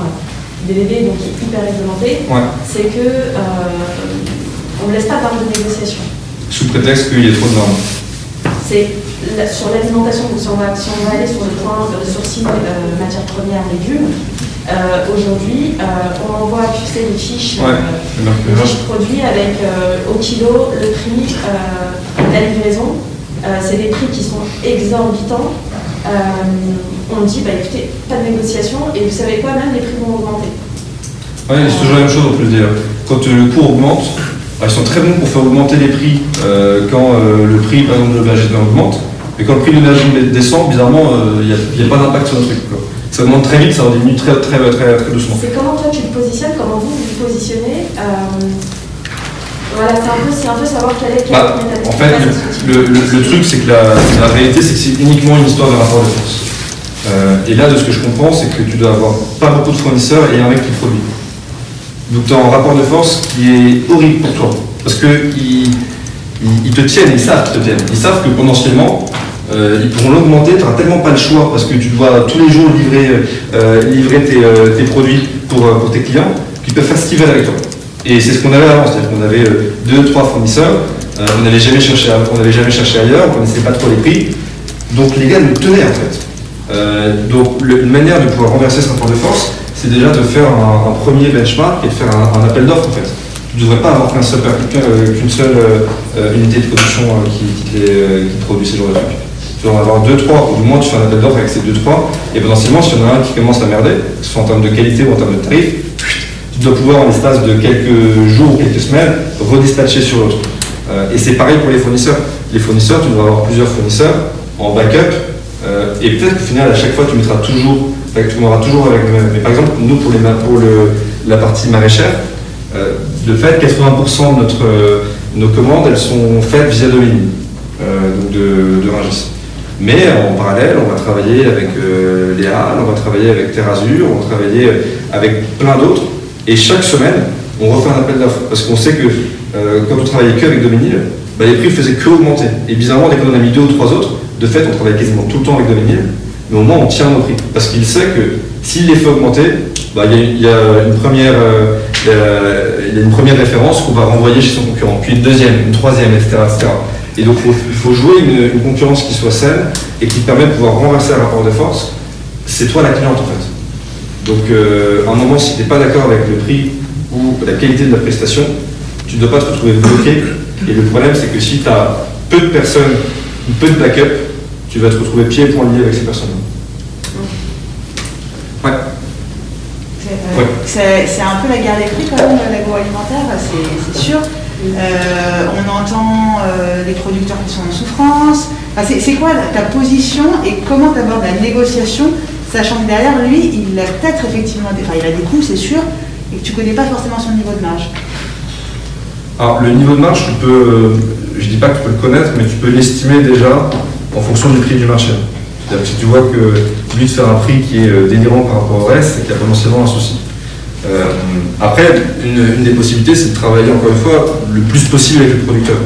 des bébés, donc qui est hyper réglementé, c'est que on ne laisse pas part de négociation. Sous prétexte qu'il y a trop de normes. C'est sur l'alimentation, donc si on va aller sur le point de sourcing matières premières, légumes, aujourd'hui on envoie, tu sais, les fiches produits avec au kilo le prix, la livraison. C'est des prix qui sont exorbitants. On dit, écoutez, pas de négociation, et vous savez quoi, même les prix vont augmenter. Oui, c'est toujours la même chose en plus d'ailleurs. Quand le cours augmente, ils sont très bons pour faire augmenter les prix quand le prix, par exemple, de l'aubergine augmente, mais quand le prix de l'aubergine descend, bizarrement, il n'y a pas d'impact sur le truc. Ça augmente très vite, ça diminue très doucement. C'est comment toi tu te positionnes, comment vous vous positionnez. Voilà, c'est un peu savoir quelle est en fait, le truc, c'est que la réalité, c'est que c'est uniquement une histoire de rapport de force. Et là, de ce que je comprends, c'est que tu dois avoir pas beaucoup de fournisseurs et un mec qui produit. Donc tu as un rapport de force qui est horrible pour toi. Parce qu'ils te tiennent, ils savent qu'ils te tiennent. Ils savent que potentiellement, ils pourront l'augmenter, tu n'auras tellement pas le choix parce que tu dois tous les jours livrer tes produits pour tes clients, qu'ils peuvent faire ce qu'ils veulent avec toi. Et c'est ce qu'on avait avant, c'est-à-dire qu'on avait 2-3 fournisseurs, on n'avait jamais cherché ailleurs, on ne connaissait pas trop les prix, donc les gars nous tenaient en fait. Donc une manière de pouvoir renverser ce rapport de force, c'est déjà de faire un premier benchmark et de faire un appel d'offres en fait. Tu ne devrais pas avoir qu'une seule unité de production qui produit ces genres de trucs. Tu dois en avoir 2-3, ou du moins tu fais un appel d'offres avec ces 2-3, et potentiellement si y en a un qui commence à merder, que ce soit en termes de qualité ou en termes de tarif, tu dois pouvoir en l'espace de quelques jours ou quelques semaines redispatcher sur l'autre. Et c'est pareil pour les fournisseurs. Les fournisseurs, tu dois avoir plusieurs fournisseurs en backup, et peut-être qu'au final à chaque fois tu auras toujours avec le même. Mais par exemple, nous pour la partie maraîchère, de fait 80% de nos commandes elles sont faites via Domini, donc de Rungis. Mais en parallèle, on va travailler avec les Halles, on va travailler avec Terre Azur, on va travailler avec plein d'autres. Et chaque semaine, on refait un appel d'offres. Parce qu'on sait que quand on travaillait que avec Dominil, les prix ne faisaient que augmenter. Et bizarrement, dès qu'on en a mis 2 ou 3 autres, de fait, on travaille quasiment tout le temps avec Dominil, mais au moins on tient nos prix. Parce qu'il sait que s'il les fait augmenter, il y a une première référence qu'on va renvoyer chez son concurrent, puis une deuxième, une troisième, etc. Et donc il faut jouer une concurrence qui soit saine et qui permet de pouvoir renverser un rapport de force. C'est toi la cliente en fait. Donc à un moment, si tu n'es pas d'accord avec le prix ou la qualité de la prestation, tu ne dois pas te retrouver bloqué. Et le problème, c'est que si tu as peu de personnes ou peu de backup, tu vas te retrouver pieds et poings liés avec ces personnes-là. C'est un peu la guerre des prix quand même, l'agroalimentaire, c'est sûr. On entend les producteurs qui sont en souffrance. Enfin, c'est quoi ta position et comment tu abordes la négociation, sachant que derrière lui, il a peut-être effectivement il a des coûts, c'est sûr, et que tu ne connais pas forcément son niveau de marge. Alors le niveau de marge, je ne dis pas que tu peux le connaître, mais tu peux l'estimer déjà en fonction du prix du marché. C'est-à-dire que si tu vois que lui de faire un prix qui est délirant par rapport au reste, c'est qu'il y a potentiellement un souci. Après, une des possibilités, c'est de travailler encore une fois le plus possible avec le producteur.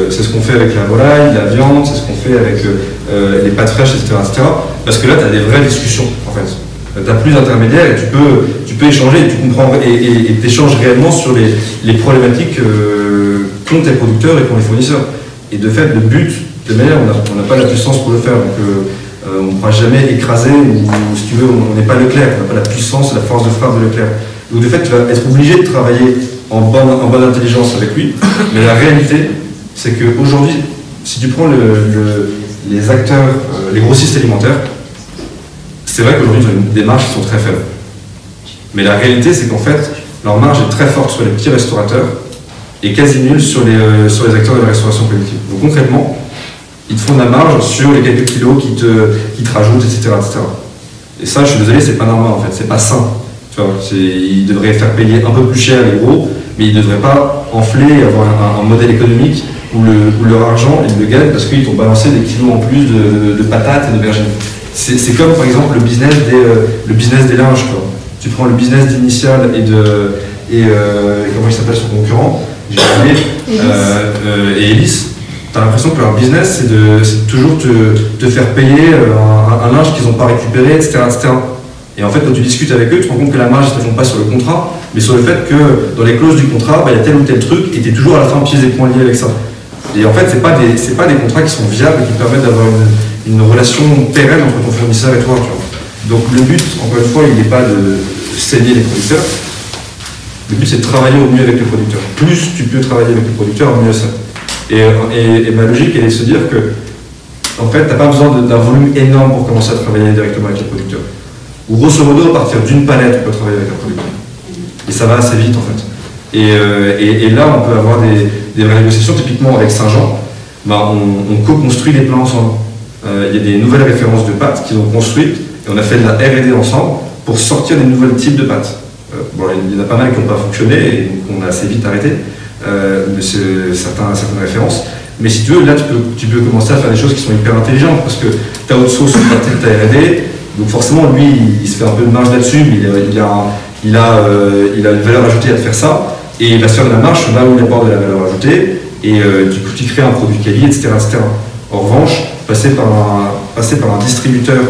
C'est ce qu'on fait avec la volaille, la viande, c'est ce qu'on fait avec les pâtes fraîches, etc., etc. Parce que là, tu as des vraies discussions, en fait. Tu n'as plus d'intermédiaires et tu peux échanger et tu comprends et t'échanges réellement sur les problématiques qu'ont tes producteurs et qu'ont les fournisseurs. Et de fait, le but, de manière, on n'a pas la puissance pour le faire. Donc, on ne pourra jamais écraser, ou si tu veux, on n'est pas Leclerc, on n'a pas la puissance et la force de frappe de Leclerc. Donc de fait, tu vas être obligé de travailler en bonne intelligence avec lui, mais la réalité, c'est qu'aujourd'hui, si tu prends les acteurs, les grossistes alimentaires, c'est vrai qu'aujourd'hui, ils ont des marges qui sont très faibles. Mais la réalité, c'est qu'en fait, leur marge est très forte sur les petits restaurateurs et quasi nulle sur les acteurs de la restauration collective. Donc concrètement, ils te font de la marge sur les quelques kilos qu'ils te rajoutent, etc., etc. Et ça, je suis désolé, c'est pas normal en fait, c'est pas sain. Tu vois, ils devraient faire payer un peu plus cher les gros, mais ils ne devraient pas enfler et avoir un modèle économique où leur argent, ils le gagnent parce qu'ils t'ont balancé des kilos en plus de patates et de vergines. C'est comme par exemple le business des linges. Quoi. Tu prends le business d'Initial et comment il s'appelle son concurrent, j'ai oublié, et Elis. Tu as l'impression que leur business, c'est toujours te faire payer un linge qu'ils n'ont pas récupéré, etc., etc. Et en fait, quand tu discutes avec eux, tu te rends compte que la marge ne se font pas sur le contrat, mais sur le fait que dans les clauses du contrat, il y a tel ou tel truc, et tu es toujours à la fin pieds et poings liés avec ça. Et en fait, ce n'est pas des contrats qui sont viables et qui permettent d'avoir une relation pérenne entre ton fournisseur et toi. Tu vois. Donc le but, encore une fois, il n'est pas de saigner les producteurs. Le but, c'est de travailler au mieux avec les producteurs. Plus tu peux travailler avec les producteurs, mieux c'est. Et ma logique, elle est de se dire que, en fait, tu n'as pas besoin d'un volume énorme pour commencer à travailler directement avec les producteurs. Ou grosso modo, à partir d'une palette, on peut travailler avec un producteur. Et ça va assez vite, en fait. Et là, on peut avoir des vraies négociations. Typiquement, avec Saint-Jean, on co-construit des plans ensemble. Il y a des nouvelles références de pâtes qu'ils ont construites, et on a fait de la R&D ensemble pour sortir des nouveaux types de pâtes. Bon, il y en a pas mal qui n'ont pas fonctionné, et qu'on a assez vite arrêté. Mais c'est certaines références. Mais si tu veux, là, tu peux commencer à faire des choses qui sont hyper intelligentes, parce que tu as autre sauce sur ta tête, ta R&D, donc forcément, lui, il se fait un peu de marge là-dessus, mais il a une valeur ajoutée à te faire ça, et il va se faire de la marge là où il apporte de la valeur ajoutée, et du coup, tu crées un produit quali, etc., etc. En revanche, passer par un distributeur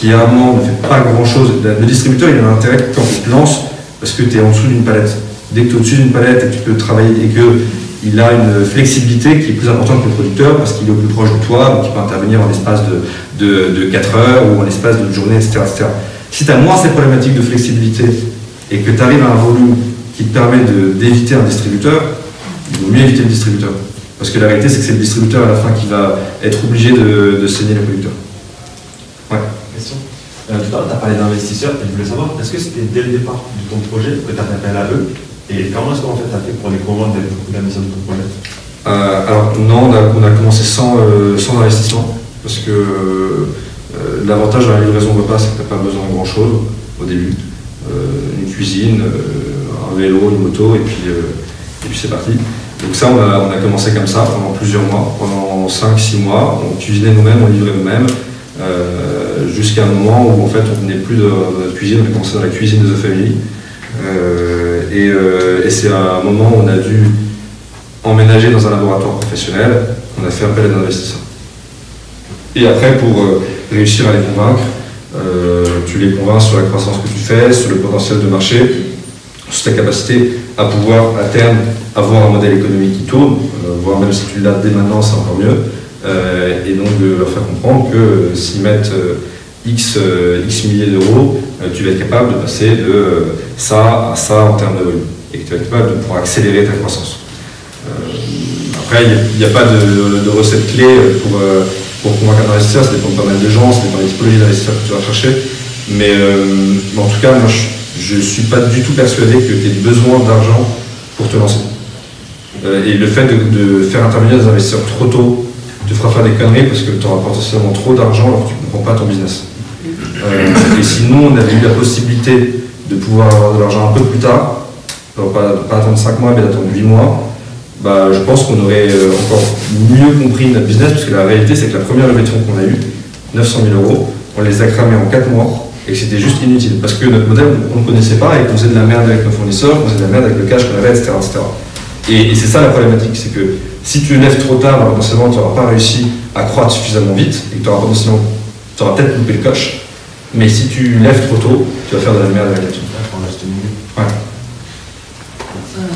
qui, à un moment, ne fait pas grand-chose, le distributeur, il a un intérêt quand tu te lances, parce que tu es en dessous d'une palette. Dès que tu es au-dessus d'une palette et que tu peux travailler et qu'il a une flexibilité qui est plus importante que le producteur parce qu'il est au plus proche de toi, donc il peut intervenir en l'espace de 4 heures ou en l'espace d'une journée, etc., etc. Si tu as moins ces problématiques de flexibilité et que tu arrives à un volume qui te permet d'éviter un distributeur, il vaut mieux éviter le distributeur. Parce que la réalité, c'est que c'est le distributeur à la fin qui va être obligé de saigner le producteur. Ouais. Question. Tout à l'heure, tu as parlé d'investisseurs et je voulais savoir, est-ce que c'était dès le départ de ton projet que tu as fait appel à eux? Et comment est-ce qu'en fait tu as fait pour les convaincre d'être beaucoup de la mission de ton projet? Alors non, on a commencé sans investissement, parce que l'avantage de la livraison repas, c'est que tu n'as pas besoin de grand-chose au début. Une cuisine, un vélo, une moto, et puis c'est parti. Donc ça, on a commencé comme ça pendant plusieurs mois, pendant 5-6 mois. On cuisinait nous-mêmes, on livrait nous-mêmes, jusqu'à un moment où en fait on venait plus de notre cuisine, on a commencé dans la cuisine de The Family. Et c'est à un moment où on a dû emménager dans un laboratoire professionnel, on a fait appel à des investisseurs. Et après, pour réussir à les convaincre, tu les convaincs sur la croissance que tu fais, sur le potentiel de marché, sur ta capacité à pouvoir à terme avoir un modèle économique qui tourne, voire même si tu l'as dès maintenant, c'est encore mieux, et donc de leur faire comprendre que s'ils mettent X milliers d'euros, tu vas être capable de passer de ça à ça en termes de volume, et que tu vas être capable de pouvoir accélérer ta croissance. Après, il n'y a pas de recette clé pour convaincre un investisseur, ça dépend de pas mal de gens, ça dépend des typologies d'investisseurs que tu vas chercher, mais en tout cas, moi je ne suis pas du tout persuadé que tu aies besoin d'argent pour te lancer. Et le fait de faire intervenir des investisseurs trop tôt te fera faire des conneries parce que tu auras potentiellement trop d'argent alors que tu ne comprends pas ton business. Et si nous, on avait eu la possibilité de pouvoir avoir de l'argent un peu plus tard, pas attendre 5 mois, mais d'attendre 8 mois, bah, je pense qu'on aurait encore mieux compris notre business, parce que la réalité, c'est que la première levée de fonds qu'on a eue, 900 000 €, on les a cramés en 4 mois, et que c'était juste inutile, parce que notre modèle, on ne connaissait pas, et qu'on faisait de la merde avec nos fournisseurs, qu'on faisait de la merde avec le cash qu'on avait, etc. etc. Et c'est ça la problématique, c'est que Si tu lèves trop tard, potentiellement tu n'auras pas réussi à croître suffisamment vite et que tu auras peut-être loupé le coche. Mais si tu lèves trop tôt, tu vas faire de la merde avec la team. Ouais.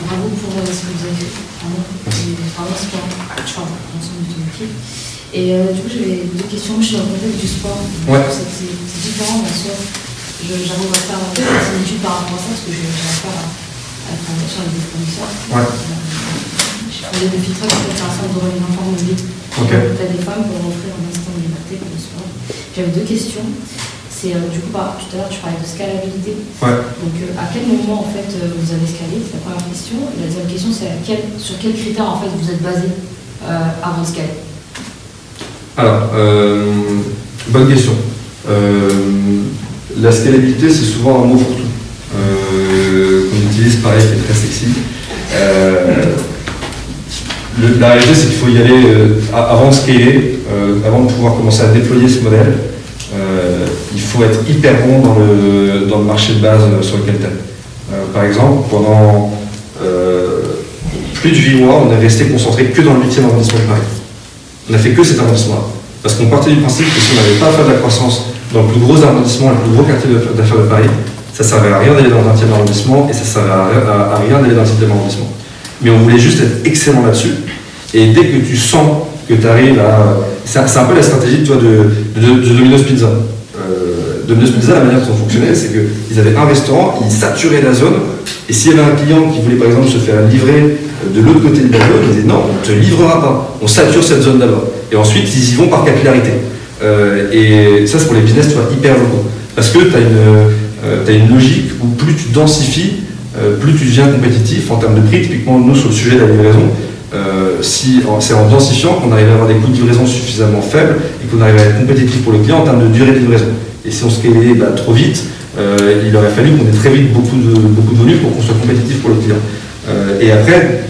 Bravo pour ce que vous avez fait. Bravo, c'est pour l'ensemble de ton équipe. Et du coup, j'avais deux questions. Je suis dans le contexte du sport. Ouais. C'est différent, bien sûr. J'arrive à faire une étude par rapport à ça, parce que j'arrive pas à la formation avec des fournisseurs. Ouais. J'ai des filtres, en fait, c'est un centre de relais d'information. Ok. Tu as des femmes pour rentrer dans l'instant de liberté pour le sport. J'avais deux questions. C'est du coup, tout à l'heure, tu parlais de scalabilité. Ouais. Donc, à quel moment, en fait, vous avez scalé? C'est la première question. Et la deuxième question, c'est sur quels critères, en fait, vous êtes basé avant de scaler? Alors, bonne question. La scalabilité, c'est souvent un mot pour tout. Qu'on utilise, pareil, qui est très sexy. La réalité, c'est qu'il faut y aller avant de scaler, avant de pouvoir commencer à déployer ce modèle. Il faut être hyper bon dans le marché de base sur lequel tu es. Par exemple, pendant plus de 8 mois, on est resté concentré que dans le 8e arrondissement de Paris. On n'a fait que cet arrondissement-là. Parce qu'on partait du principe que si on n'avait pas à faire de la croissance dans le plus gros arrondissement, le plus gros quartier d'affaires de Paris, ça ne servait à rien d'aller dans le 20e arrondissement et ça ne servait à rien d'aller dans le 7e arrondissement. Mais on voulait juste être excellent là-dessus. Et dès que tu sens que tu arrives à... C'est un peu la stratégie de Domino's Pizza. Domino's Pizza, la manière dont ça fonctionnait, c'est qu'ils avaient un restaurant, ils saturaient la zone, et s'il y avait un client qui voulait par exemple se faire livrer de l'autre côté de la zone, ils disaient non, on ne te livrera pas, on sature cette zone d'abord. Et ensuite, ils y vont par capillarité. Et ça, c'est pour les business hyper locaux. Parce que tu as une logique où plus tu densifies, plus tu deviens compétitif en termes de prix. Typiquement, nous, sur le sujet de la livraison, c'est en densifiant qu'on arrive à avoir des coûts de livraison suffisamment faibles et qu'on arrive à être compétitif pour le client en termes de durée de livraison. Et si on scalait trop vite, il aurait fallu qu'on ait très vite beaucoup de volume pour qu'on soit compétitif pour le client. Et après,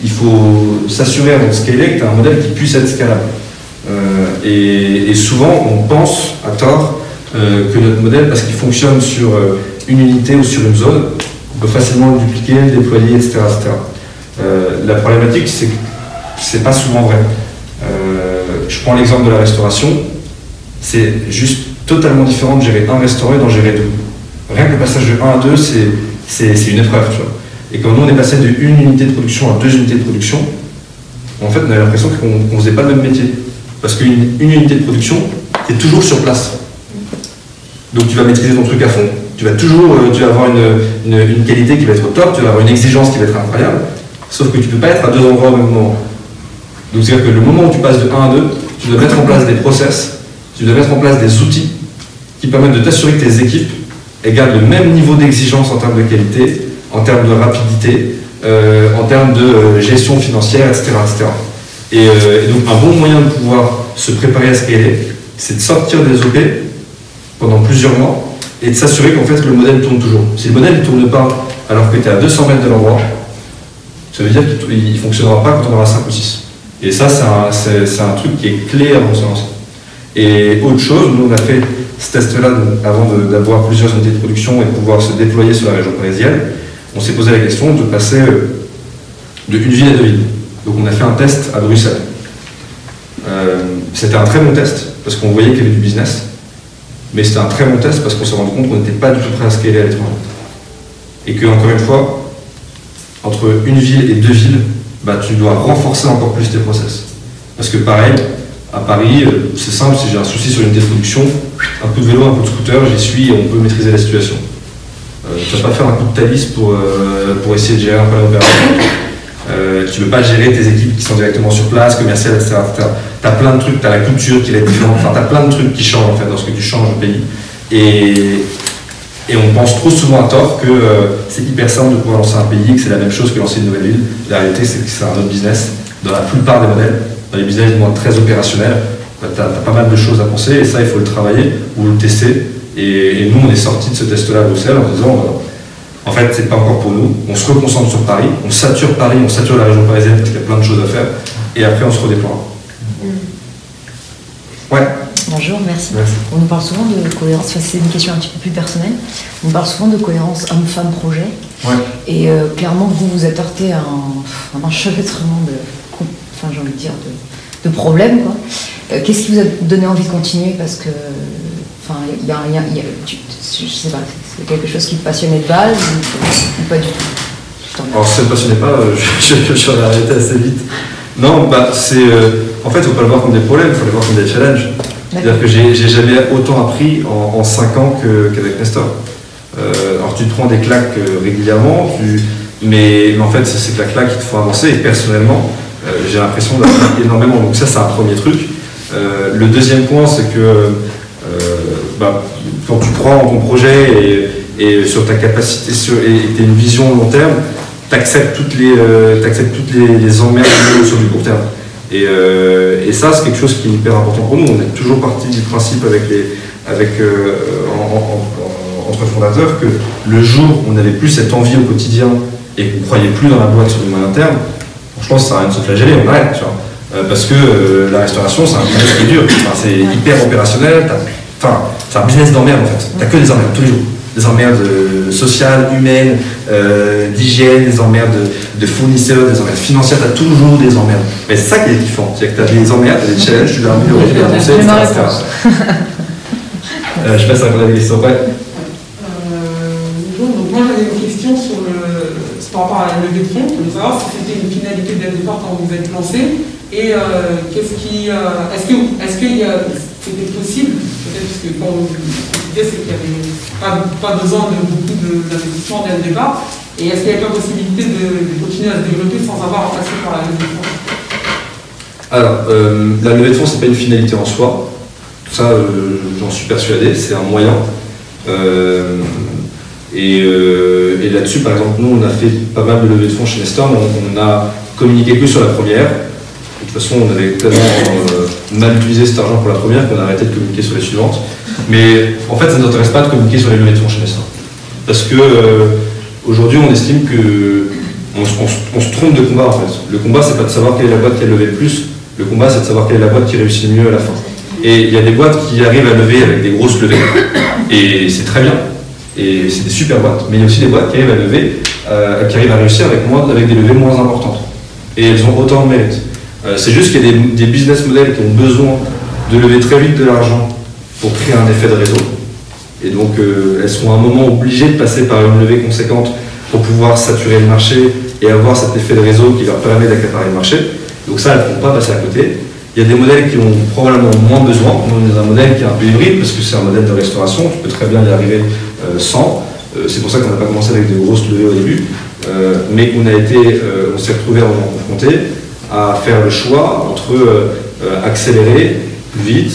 il faut s'assurer avant de scaler que tu as un modèle qui puisse être scalable. Et souvent, on pense à tort que notre modèle, parce qu'il fonctionne sur une unité ou sur une zone, on peut facilement le dupliquer, le déployer, etc. La problématique, c'est que c'est pas souvent vrai. Je prends l'exemple de la restauration, c'est juste totalement différent de gérer un restaurant et d'en gérer deux. Rien que le passage de 1 à 2, c'est une épreuve. Tu vois. Et quand nous on est passé de une unité de production à 2 unités de production, en fait on avait l'impression qu'on ne faisait pas le même métier. Parce qu'une unité de production, tu es toujours sur place. Donc tu vas maîtriser ton truc à fond, tu vas avoir une qualité qui va être au top, tu vas avoir une exigence qui va être incroyable, sauf que tu ne peux pas être à 2 endroits au même moment. Donc c'est-à-dire que le moment où tu passes de 1 à 2, tu dois mettre en place des process, tu dois mettre en place des outils qui permettent de t'assurer que tes équipes gardent le même niveau d'exigence en termes de qualité, en termes de rapidité, en termes de gestion financière, etc. Et donc un bon moyen de pouvoir se préparer à scaler, c'est de sortir des OP pendant plusieurs mois et de s'assurer qu'en fait le modèle tourne toujours. Si le modèle ne tourne pas alors que tu es à 200 mètres de l'endroit, ça veut dire qu'il ne fonctionnera pas quand on aura 5 ou 6. Et ça, c'est un truc qui est clé avant de se lancer. Et autre chose, nous on a fait ce test-là avant d'avoir plusieurs unités de production et de pouvoir se déployer sur la région parisienne. On s'est posé la question de passer de une ville à 2 villes. Donc on a fait un test à Bruxelles. C'était un très bon test parce qu'on voyait qu'il y avait du business, mais c'était un très bon test parce qu'on s'est rendu compte qu'on n'était pas du tout prêt à scaler à l'étranger. Et que, encore une fois, entre une ville et 2 villes, tu dois renforcer encore plus tes process. Parce que pareil, à Paris, c'est simple, si j'ai un souci sur une unité de production, un coup de vélo, un coup de scooter, j'y suis et on peut maîtriser la situation. Tu ne vas pas faire un coup de Thalys pour essayer de gérer un problème opérationnel. Tu ne veux pas gérer tes équipes qui sont directement sur place, commerciales, etc. Tu as plein de trucs, tu as la culture qui va être différente, tu as plein de trucs qui changent en fait lorsque tu changes de pays. Et on pense trop souvent à tort que c'est hyper simple de pouvoir lancer un pays, que c'est la même chose que lancer une nouvelle ville. La réalité, c'est que c'est un autre business. Dans la plupart des modèles, dans les business très opérationnels, tu as pas mal de choses à penser et ça, il faut le travailler ou le tester. Et nous, on est sortis de ce test-là à Bruxelles en disant, en fait, c'est pas encore pour nous. On se reconcentre sur Paris, on sature Paris, on sature la région parisienne parce qu'il y a plein de choses à faire. Et après, on se redéploie. Ouais. Bonjour, merci. On nous parle souvent de cohérence, c'est une question un petit peu plus personnelle. On parle souvent de cohérence homme-femme-projet. Ouais. Et clairement, vous êtes heurté à un enchevêtrement enfin j'ai envie de dire, de problèmes, quoi. Qu'est-ce qui vous a donné envie de continuer? Parce que, enfin, je sais pas, c'est quelque chose qui te passionnait de base ou pas du tout? Alors si ça ne me passionnait pas, je suis arrêté assez vite. Non, bah c'est... en fait, il ne faut pas le voir comme des problèmes, il faut le voir comme des challenges. C'est-à-dire que j'ai jamais autant appris en 5 ans qu'avec Nestor. Alors tu te prends des claques régulièrement, mais en fait c'est ces claques-là qui te font avancer, et personnellement, j'ai l'impression d'apprendre énormément. Donc ça, c'est un premier truc. Le deuxième point, c'est que quand tu crois en ton projet et sur ta capacité et tu as une vision long terme, tu acceptes toutes les emmerdes sur du court terme. Et ça, c'est quelque chose qui est hyper important pour nous. On est toujours parti du principe entre fondateurs que le jour où on n'avait plus cette envie au quotidien et qu'on ne croyait plus dans la boîte sur du moyen terme, franchement, ça sert à rien de se flageller, on arrête. Tu vois. Parce que la restauration, c'est un business qui est dur. Enfin, c'est hyper opérationnel. C'est un business d'emmerde en fait. Tu n'as que des emmerdes tous les jours. Des emmerdes sociales, humaines, d'hygiène, des emmerdes de fournisseurs, des emmerdes financières, tu as toujours des emmerdes. Mais c'est ça qui est kiffant, c'est que tu as des emmerdes, tu as des challenges, tu dois améliorer, tu dois avancer, etc. Je passe à la question après. Donc moi j'avais une question par rapport à la levée de fonds. Je voulais savoir si c'était une finalité dès le départ quand vous êtes lancé et est-ce qu'il y a c'était possible, peut-être parce que quand l'idée c'est qu'il n'y avait pas besoin de beaucoup d'investissement dès le départ, et est-ce qu'il y a pas possibilité de continuer à se développer sans avoir à passer par la levée de fonds? Alors, la levée de fonds, c'est pas une finalité en soi, tout ça j'en suis persuadé, c'est un moyen. Et là-dessus, par exemple, nous on a fait pas mal de levées de fonds chez Nestor, on a communiqué que sur la première. De toute façon, on avait tellement mal utilisé cet argent pour la première qu'on a arrêté de communiquer sur les suivantes. Mais en fait, ça ne nous intéresse pas de communiquer sur les levées de fonds chez Nestor. Parce que aujourd'hui, on estime qu'on se trompe de combat en fait. Le combat, c'est pas de savoir quelle est la boîte qui a levé le plus. Le combat, c'est de savoir quelle est la boîte qui réussit le mieux à la fin. Et il y a des boîtes qui arrivent à lever avec des grosses levées. Et c'est très bien. Et c'est des super boîtes. Mais il y a aussi des boîtes qui arrivent à lever, qui arrivent à réussir avec des levées moins importantes. Et elles ont autant de mérite. C'est juste qu'il y a des business models qui ont besoin de lever très vite de l'argent pour créer un effet de réseau. Et donc, elles sont à un moment obligées de passer par une levée conséquente pour pouvoir saturer le marché et avoir cet effet de réseau qui leur permet d'accaparer le marché. Donc ça, elles ne vont pas passer à côté. Il y a des modèles qui ont probablement moins besoin. Nous, on a un modèle qui est un peu hybride parce que c'est un modèle de restauration. Tu peux très bien y arriver sans. C'est pour ça qu'on n'a pas commencé avec de grosses levées au début. Mais on s'est retrouvé à un moment confronté à faire le choix entre accélérer vite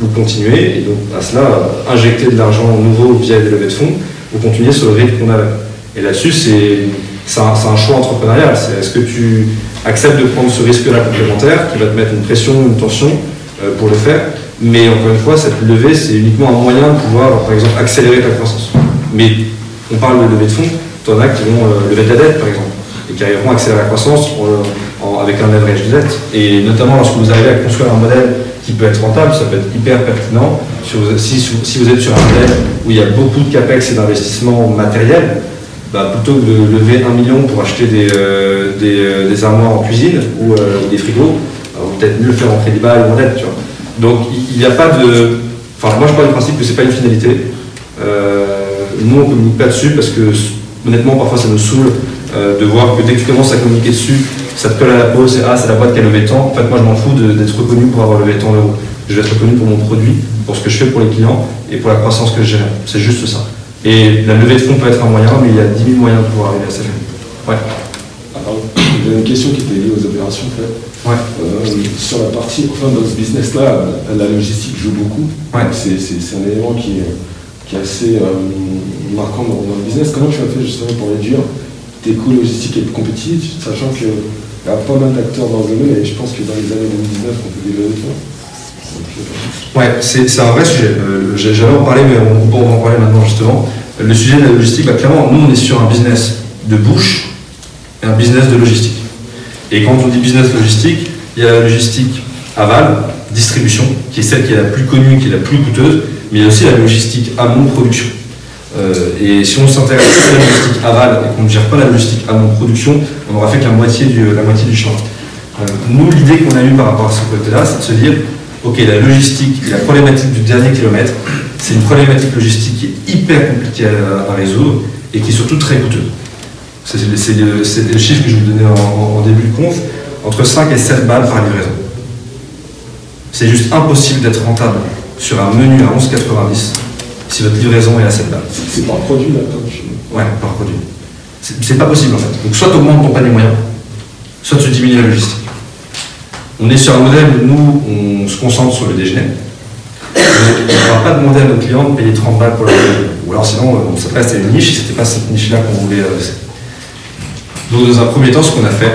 ou continuer, et donc à cela injecter de l'argent nouveau via des levées de fonds ou continuer sur le rythme qu'on avait. Et là-dessus, c'est un choix entrepreneurial. Est-ce que tu acceptes de prendre ce risque-là complémentaire qui va te mettre une pression, une tension pour le faire, mais encore une fois, cette levée, c'est uniquement un moyen de pouvoir, par exemple, accélérer ta croissance. Mais on parle de levée de fonds, tu en as qui vont lever ta dette, par exemple, et qui arriveront à accélérer la croissance avec un leverage de dette. Et notamment lorsque vous arrivez à construire un modèle qui peut être rentable, ça peut être hyper pertinent. Si vous êtes sur un modèle où il y a beaucoup de capex et d'investissement matériel, plutôt que de lever 1 million pour acheter des armoires en cuisine ou des frigos, vous peut-être mieux le faire en crédit bail ou en dette. Tu vois. Donc il n'y a pas de... Enfin, moi je pars du principe que ce n'est pas une finalité. Nous on ne communique pas dessus parce que honnêtement parfois ça nous saoule de voir que dès que tu commences à communiquer dessus, ça te colle à la peau, c'est la boîte qui a levé tant. En fait, moi je m'en fous d'être reconnu pour avoir levé tant d'euros. Je vais être reconnu pour mon produit, pour ce que je fais pour les clients et pour la croissance que je gère. C'est juste ça. Et la levée de fonds peut être un moyen, mais il y a 10 000 moyens de pouvoir arriver à ça. Ouais. Alors, il y a une question qui était liée aux opérations, en fait. Ouais. Sur la partie, enfin, dans ce business-là, la logistique joue beaucoup. Ouais. C'est un élément qui est assez marquant dans le business. Comment tu as fait justement pour réduire tes coûts logistiques et compétitifs, sachant qu'il y a pas mal d'acteurs dans le domaine et je pense que dans les années 2019, on peut développer ça. Ouais, c'est un vrai sujet. J'allais en parler, mais on peut en parler maintenant justement. Le sujet de la logistique, clairement, nous on est sur un business de bouche et un business de logistique. Et quand on dit business logistique, il y a la logistique aval, distribution, qui est celle qui est la plus connue, qui est la plus coûteuse, mais il y a aussi la logistique amont production. Et si on s'intéresse à la logistique aval et qu'on ne gère pas la logistique amont production, on n'aura fait que la moitié du chemin. Nous, l'idée qu'on a eue par rapport à ce côté-là, c'est de se dire, ok, la logistique et la problématique du dernier kilomètre, c'est une problématique logistique qui est hyper compliquée à résoudre et qui est surtout très coûteuse. C'est le chiffre que je vous donnais en début de conf, entre 5 et 7 balles par livraison. C'est juste impossible d'être rentable sur un menu à 11,90 si votre livraison est à 7 balles. C'est par produit là, ouais, par produit. C'est pas possible en fait. Donc soit tu augmentes ton panier moyen, soit tu diminues la logistique. On est sur un modèle où nous, on se concentre sur le déjeuner. On ne va pas demander à nos clients de payer 30 balles pour le déjeuner. Ou alors sinon, ça reste une niche, c'était pas cette niche-là qu'on voulait adresser. Donc dans un premier temps, ce qu'on a fait,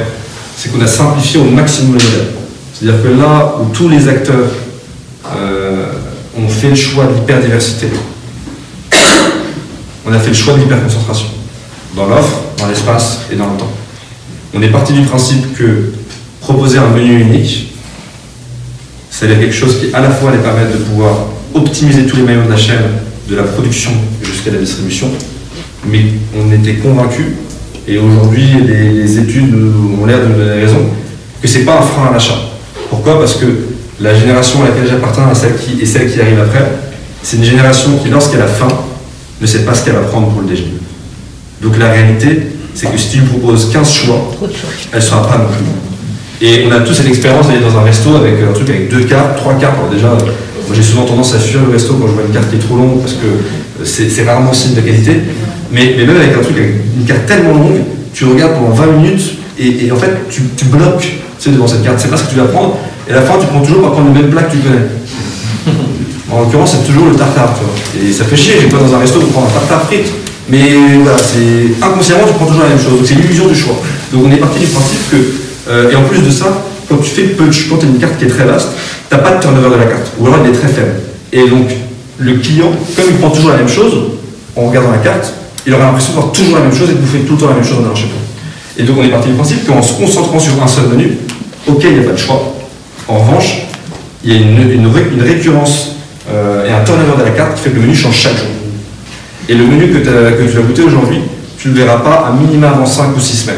c'est qu'on a simplifié au maximum le modèle. C'est-à-dire que là où tous les acteurs ont fait le choix de l'hyperdiversité, on a fait le choix de l'hyperconcentration. Dans l'offre, dans l'espace et dans le temps. On est parti du principe que proposer un menu unique, c'est-à-dire quelque chose qui à la fois allait permettre de pouvoir optimiser tous les maillons de la chaîne, de la production jusqu'à la distribution, mais on était convaincus, et aujourd'hui les études ont l'air de nous donner raison, que ce n'est pas un frein à l'achat. Pourquoi? Parce que la génération à laquelle j'appartiens et celle qui arrive après, c'est une génération qui, lorsqu'elle a faim, ne sait pas ce qu'elle va prendre pour le déjeuner. Donc la réalité, c'est que si tu lui proposes 15 choix, elle ne sera pas non plus. Et on a tous cette expérience d'aller dans un resto avec un truc avec 2 cartes, 3 cartes. Alors déjà, moi j'ai souvent tendance à fuir le resto quand je vois une carte qui est trop longue parce que c'est rarement signe de qualité. Mais même avec un truc avec une carte tellement longue, tu regardes pendant 20 minutes et en fait tu bloques devant cette carte. C'est pas ce que tu vas prendre. Et à la fin, tu prends toujours par prendre le même plat que tu connais. En l'occurrence, c'est toujours le tartare. Tu vois. Et ça fait chier, j'ai pas dans un resto pour prendre un tartare frites. Mais voilà, c'est inconsciemment, tu prends toujours la même chose. Donc c'est l'illusion du choix. Donc on est parti du principe que, et en plus de ça, quand tu fais punch, quand tu as une carte qui est très vaste, tu n'as pas de turnover de la carte. Ou alors elle est très faible. Et donc le client, comme il prend toujours la même chose, en regardant la carte, il aura l'impression de voir toujours la même chose et de bouffer tout le temps la même chose dans un chez toi. Et donc on est parti du principe qu'en se concentrant sur un seul menu, ok, il n'y a pas de choix. En revanche, il y a une récurrence et un turnover de la carte qui fait que le menu change chaque jour. Et le menu que tu vas goûter aujourd'hui, tu ne le verras pas à minima avant 5 ou 6 semaines.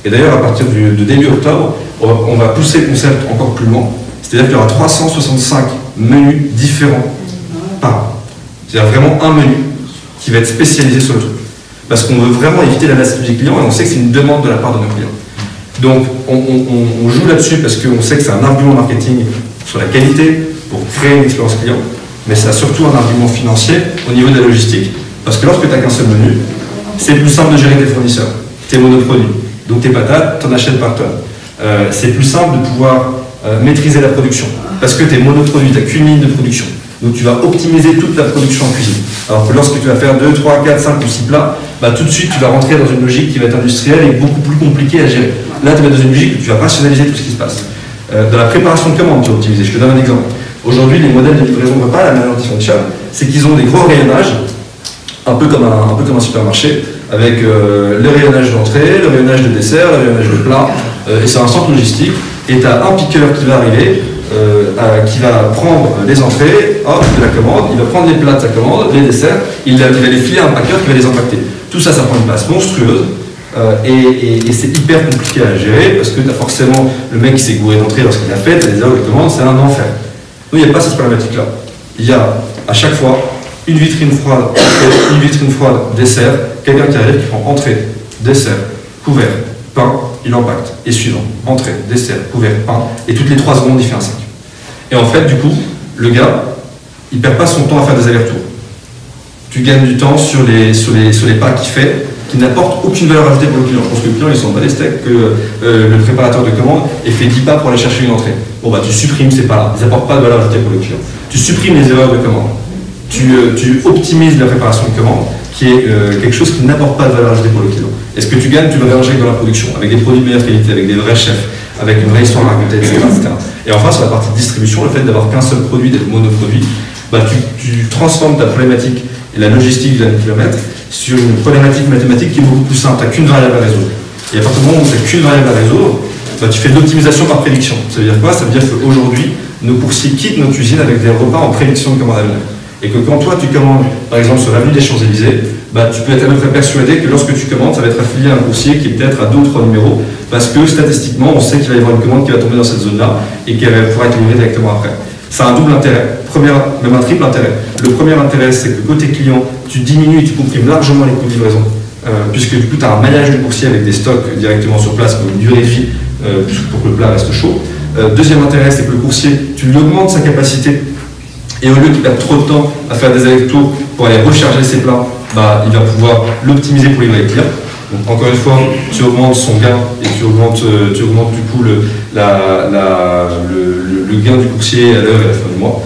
Et d'ailleurs, à partir de début octobre, on va pousser le concept encore plus loin. C'est-à-dire qu'il y aura 365 menus différents par an. C'est-à-dire vraiment un menu qui va être spécialisé sur le truc. Parce qu'on veut vraiment éviter la lassitude des clients et on sait que c'est une demande de la part de nos clients. Donc on joue là-dessus parce qu'on sait que c'est un argument marketing sur la qualité pour créer une expérience client, mais c'est surtout un argument financier au niveau de la logistique. Parce que lorsque tu n'as qu'un seul menu, c'est plus simple de gérer tes fournisseurs, tes monoproduits. Donc tes patates, tu en achètes par tonne. C'est plus simple de pouvoir maîtriser la production. Parce que tes monoproduits, tu n'as qu'une ligne de production. Donc tu vas optimiser toute la production en cuisine. Alors que lorsque tu vas faire 2, 3, 4, 5 ou 6 plats, bah, tout de suite tu vas rentrer dans une logique qui va être industrielle et beaucoup plus compliquée à gérer. Là tu vas dans une logique où tu vas rationaliser tout ce qui se passe. Dans la préparation de commande, tu vas optimiser. Je te donne un exemple. Aujourd'hui, les modèles de livraison de repas, la manière dont ils fonctionnent, c'est qu'ils ont des gros rayonnages, un peu comme un supermarché, avec le rayonnage d'entrée, le rayonnage de dessert, le rayonnage de plat, et c'est un centre logistique, et tu as un piqueur qui va arriver, qui va prendre les entrées de la commande, il va prendre les plats de sa commande, les desserts, il va les filer à un packer qui va les impacter. Tout ça, ça prend une place monstrueuse, et c'est hyper compliqué à gérer, parce que tu as forcément le mec qui s'est gouré d'entrée lorsqu'il a fait, tu as des heures de commande, c'est un enfer. Donc il n'y a pas cette problématique-là. Il y a à chaque fois une vitrine froide, dessert, quelqu'un qui arrive qui prend entrée, dessert, couvert, pain, il impacte, et suivant, entrée, dessert, couvert, pain, et toutes les 3 secondes il fait un 5. Et en fait, du coup, le gars, il perd pas son temps à faire des allers-retours. Tu gagnes du temps sur les pas qu'il fait, qui n'apportent aucune valeur ajoutée pour le client. Je pense que le client, il s'en bat les steaks que le préparateur de commande ait fait 10 pas pour aller chercher une entrée. Bon bah tu supprimes ces pas-là, ils n'apportent pas de valeur ajoutée pour le client. Tu supprimes les erreurs de commande. Tu optimises la préparation de commande, qui est quelque chose qui n'apporte pas de valeur ajoutée pour le client. Et ce que tu gagnes, tu vas réinjecter dans la production, avec des produits de meilleure qualité, avec des vrais chefs, avec une vraie histoire à raconter, etc., etc. Et enfin, sur la partie distribution, le fait d'avoir qu'un seul produit, d'être monoproduit, bah, tu transformes ta problématique et la logistique du kilomètre sur une problématique mathématique qui est beaucoup plus simple. Tu n'as qu'une variable à résoudre. Et à partir du moment où tu n'as qu'une variable à résoudre, bah, tu fais de l'optimisation par prédiction. Ça veut dire quoi? Ça veut dire qu'aujourd'hui, nos coursiers quittent nos cuisines avec des repas en prédiction de commande à venir. Et que quand toi tu commandes, par exemple sur l'avenue des Champs-Élysées, bah, tu peux être à peu près persuadé que lorsque tu commandes, ça va être affilié à un coursier qui est peut-être à 2 ou 3 numéros, parce que statistiquement, on sait qu'il va y avoir une commande qui va tomber dans cette zone-là et qu'elle va pouvoir être livrée directement après. Ça a un double intérêt, même un triple intérêt. Le premier intérêt, c'est que côté client, tu diminues et tu comprimes largement les coûts de livraison, puisque du coup, tu as un maillage du coursier avec des stocks directement sur place pour une durée de vie, pour que le plat reste chaud. Deuxième intérêt, c'est que le coursier, tu lui augmentes sa capacité, et au lieu qu'il perde trop de temps à faire des allers-retours pour aller recharger ses plats, bah, il va pouvoir l'optimiser pour livrer les clients. Donc, encore une fois, tu augmentes son gain et tu augmentes du coup le gain du coursier à l'heure et à la fin du mois.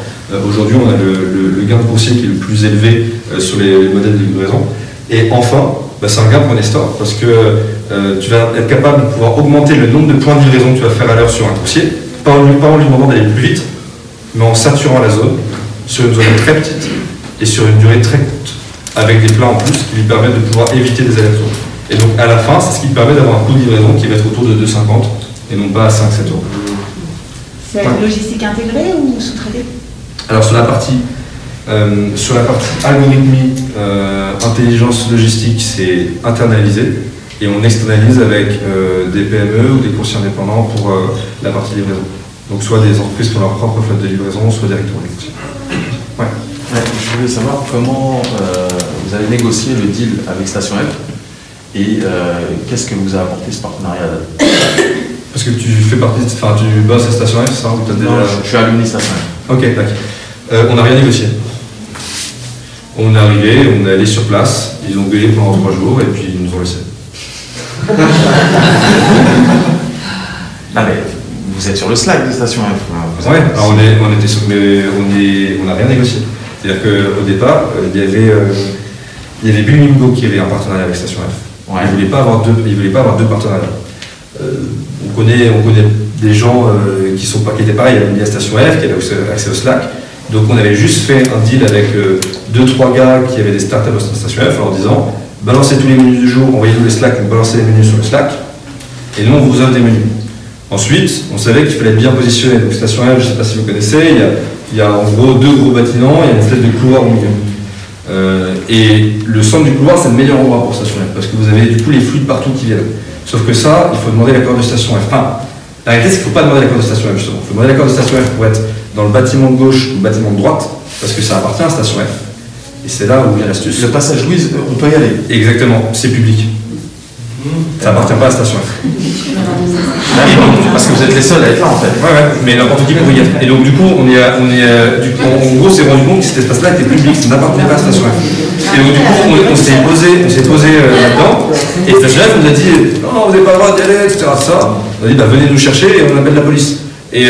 Aujourd'hui, on a le gain de coursier qui est le plus élevé sur les modèles de livraison. Et enfin, bah, c'est un gain pour Nestor parce que tu vas être capable de pouvoir augmenter le nombre de points de livraison que tu vas faire à l'heure sur un coursier, pas en lui demandant d'aller plus vite, mais en saturant la zone sur une zone très petite et sur une durée très courte, avec des plats en plus qui lui permettent de pouvoir éviter des allers-retours. Et donc à la fin, c'est ce qui permet d'avoir un coût de livraison qui va être autour de 2,50 et non pas à 5-7 euros. C'est logistique intégrée ou sous-traitée? Alors sur la partie algorithmie, intelligence logistique, c'est internalisé et on externalise avec des PME ou des coursiers indépendants pour la partie livraison. Donc soit des entreprises qui ont leur propre flotte de livraison, soit directement des coursiers. Ouais. Je voulais savoir comment vous avez négocié le deal avec Station F et qu'est-ce que vous a apporté ce partenariat? Parce que tu fais partie, tu bosses à Station F, ça? Non, je suis alumni Station F. Ok, d'accord. On n'a rien négocié. On est arrivé, on est allé sur place, ils ont gueulé pendant 3 jours et puis ils nous ont laissé. Ah mais vous êtes sur le Slack de Station F. Oui, on était sur, mais on n'a rien négocié. C'est-à-dire qu'au départ, il y avait Bilingo qui avait un partenariat avec Station F. Ouais. Ils ne voulaient pas avoir deux partenariats. On connaît des gens qui étaient pareils, il y a Station F, qui avaient accès au Slack. Donc on avait juste fait un deal avec 2-3 gars qui avaient des startups au Station F en leur disant balancez tous les menus du jour, envoyez-nous les Slack, vous balancez les menus sur le Slack, et nous on vous offre des menus. Ensuite, on savait qu'il fallait être bien positionné. Donc Station F, je ne sais pas si vous connaissez, il y a en gros 2 gros bâtiments, il y a une espèce de couloir au milieu. Et le centre du couloir, c'est le meilleur endroit pour Station F, parce que vous avez du coup les flux de partout qui viennent. Sauf que ça, il faut demander l'accord de Station F. Enfin, la réalité, c'est qu'il ne faut pas demander l'accord de Station F, justement. Il faut demander l'accord de Station F pour être dans le bâtiment de gauche ou le bâtiment de droite, parce que ça appartient à Station F. Et c'est là où vient l'astuce. Le passage Louise, on peut y aller. Exactement, c'est public. Ça appartient pas à Station F. Parce que vous êtes les seuls à être là en fait. Ouais, mais n'importe qui peut y être. Et donc du coup, en gros, on s'est rendu compte que cet espace-là était public, ça n'appartenait pas à Station F. Et donc du coup, on s'est posé là-dedans, et Station F nous a dit non, vous n'avez pas le droit d'y aller, etc. Ça. On a dit venez nous chercher et on appelle la police. Et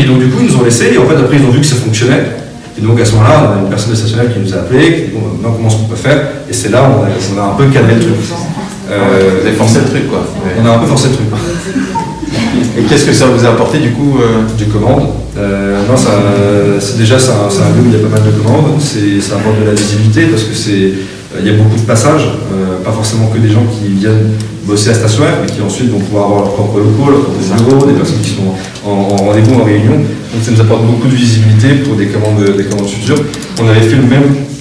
donc du coup, ils nous ont laissé, et en fait après ils ont vu que ça fonctionnait. Et donc à ce moment-là, on a une personne de Station F qui nous a appelé, qui dit bon, maintenant comment est-ce qu'on peut faire? Et c'est là où on a un peu cadré le truc. Vous avez forcé le truc quoi. On a un peu forcé le truc. Et qu'est-ce que ça vous a apporté du coup Des commandes. Non, c'est un lieu où il y a pas mal de commandes. Ça apporte de la visibilité parce que il y a beaucoup de passages, pas forcément que des gens qui viennent bosser à Station F, mais qui ensuite vont pouvoir avoir leurs propres locaux, leurs propres bureaux, des personnes qui sont en rendez-vous, en réunion. Donc ça nous apporte beaucoup de visibilité pour des commandes futures. On avait fait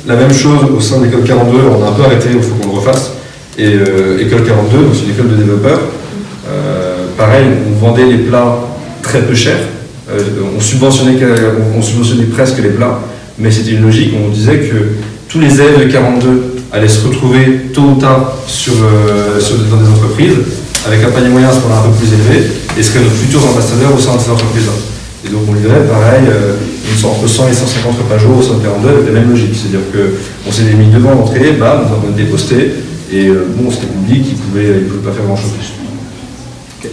la même chose au sein de l'école 42, on a un peu arrêté, il faut qu'on le refasse. Et école 42, donc c'est une école de développeurs. Pareil, on vendait les plats très peu chers. On subventionnait presque les plats, mais c'était une logique. On disait que tous les élèves de 42 allaient se retrouver tôt ou tard dans des entreprises, avec un panier moyen à ce moment-là un peu plus élevé, et seraient nos futurs ambassadeurs au sein de ces entreprises-là. Et donc on livrait pareil, entre 100 et 150 repas jour au sein de 42 avec la même logique. C'est-à-dire qu'on s'est mis devant l'entrée, bam, on a déposté. Et bon, c'était public, ils ne pouvaient pas faire grand-chose.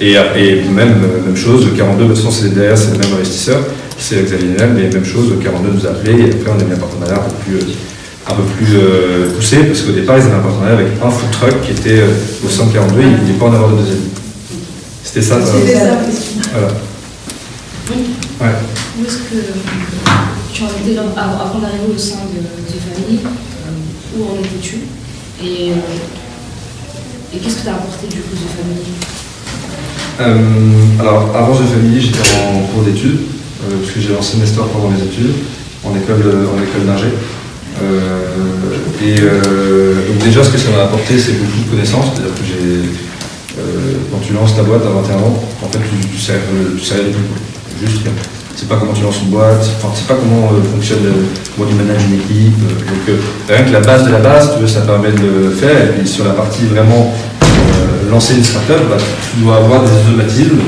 Et même chose, 42, de toute façon, derrière, c'est le même investisseur, c'est Xavier Niel, mais même chose, 42 nous a appelé, et après, on a mis un partenariat un peu plus poussé, parce qu'au départ, ils avaient un partenariat avec un food truck qui était au sein de 42, et ils ne voulaient pas en avoir de deuxième. C'était ça. C'était ça, voilà. Oui. Ouais. Où est-ce que tu en étais avant d'arriver au sein de Family? Où en étais-tu? Et qu'est-ce que tu as apporté du coup The Family? Alors, avant The Family, j'étais en cours d'études, parce que j'ai lancé Nestor pendant mes études, en école d'ingé. Donc déjà, ce que ça m'a apporté, c'est beaucoup de connaissances, c'est-à-dire que quand tu lances ta boîte à 21 ans, en fait, tu sais rien du tout. Juste, tu sais pas comment tu lances une boîte, enfin, tu sais pas comment fonctionne, comment tu manages une équipe. Donc, rien que la base de la base, tu veux, ça permet de le faire. Et puis, sur la partie vraiment lancer une startup, bah, tu dois avoir des automatismes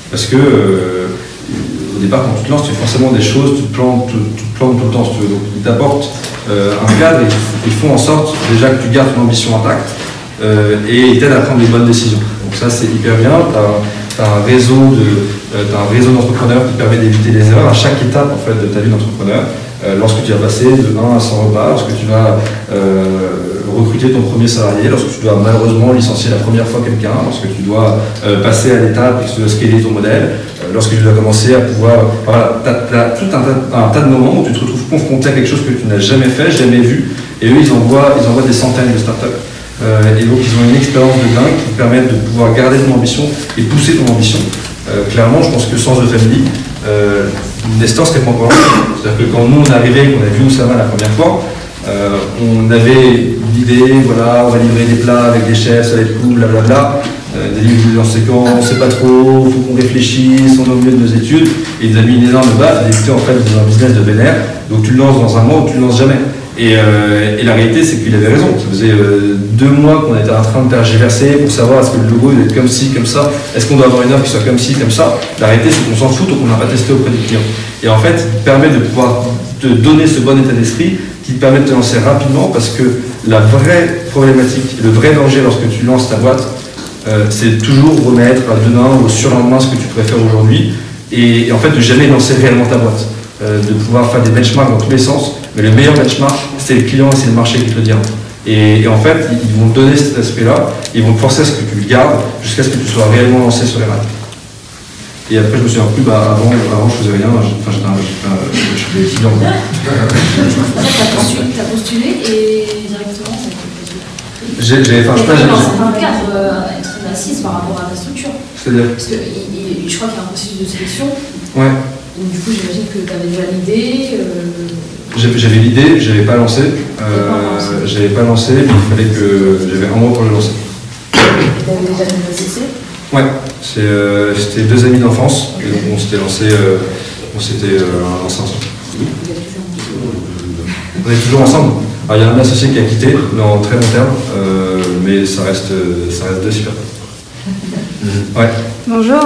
parce que au départ, quand tu te lances, tu fais forcément des choses, tu te plantes tout le temps, si tu veux. Donc, ils t'apportent un cadre et ils font en sorte déjà que tu gardes ton ambition intacte et ils t'aident à prendre les bonnes décisions. Donc ça, c'est hyper bien. Tu as un réseau d'entrepreneurs qui permet d'éviter les erreurs à chaque étape en fait, de ta vie d'entrepreneur. Lorsque tu vas passer de 1 à 100 repas, lorsque tu vas recruter ton premier salarié, lorsque tu dois malheureusement licencier la première fois quelqu'un, lorsque tu dois passer à l'étape et que tu dois scaler ton modèle, lorsque tu dois commencer à pouvoir... Voilà, tu as tout un tas de moments où tu te retrouves confronté à quelque chose que tu n'as jamais fait, jamais vu, et eux, ils envoient des centaines de startups. Et donc, ils ont une expérience de dingue qui permet de pouvoir garder ton ambition et pousser ton ambition. Clairement, je pense que sans The Family, Nestor serait pas encore là. C'est-à-dire que quand nous on est arrivé, qu'on a vu Oussama la première fois, on avait l'idée, voilà, on va livrer des plats avec des chefs, ça va être cool, blablabla. Des livres en séquence, on ne sait pas trop, il faut qu'on réfléchisse, on est au milieu de nos études. Et il nous a mis une énorme base, il était en fait dans un business de vénère, donc tu le lances dans un mois ou tu le lances jamais. Et la réalité, c'est qu'il avait raison. Ça faisait 2 mois qu'on était en train de tergiverser pour savoir est-ce que le logo il doit être comme ci, comme ça, est-ce qu'on doit avoir une offre qui soit comme ci, comme ça. La réalité, c'est qu'on s'en fout, donc on n'a pas testé auprès du client. Et en fait, il permet de pouvoir te donner ce bon état d'esprit qui te permet de te lancer rapidement parce que la vraie problématique, le vrai danger lorsque tu lances ta boîte, c'est toujours remettre à demain ou au surlendemain ce que tu pourrais faire aujourd'hui et en fait de jamais lancer réellement ta boîte. De pouvoir faire des benchmarks dans tous les sens, mais le meilleur benchmark, c'est le client et c'est le marché qui te le dira. Et en fait, ils vont te donner cet aspect-là, ils vont te forcer à ce que tu le gardes jusqu'à ce que tu sois réellement lancé sur les rails. Et après, je me souviens plus, avant je faisais rien, je suis étudiant. T'as postulé et directement, ça a été J'ai fait un stage. C'est un cadre très assise par rapport à ta structure. C'est-à-dire parce que je crois qu'il y a un processus de sélection. Ouais. Donc du coup, j'imagine que tu avais déjà l'idée. J'avais l'idée, je n'avais pas lancé. J'avais pas lancé, mais il fallait que j'avais un mois pour le lancer. Tu avais déjà le CC? Ouais, c'était 2 amis d'enfance, et donc on s'était lancé ensemble. On est toujours ensemble. Alors, il y a un associé qui a quitté, mais en très bon terme, mais ça reste 2 super. Ouais. Bonjour,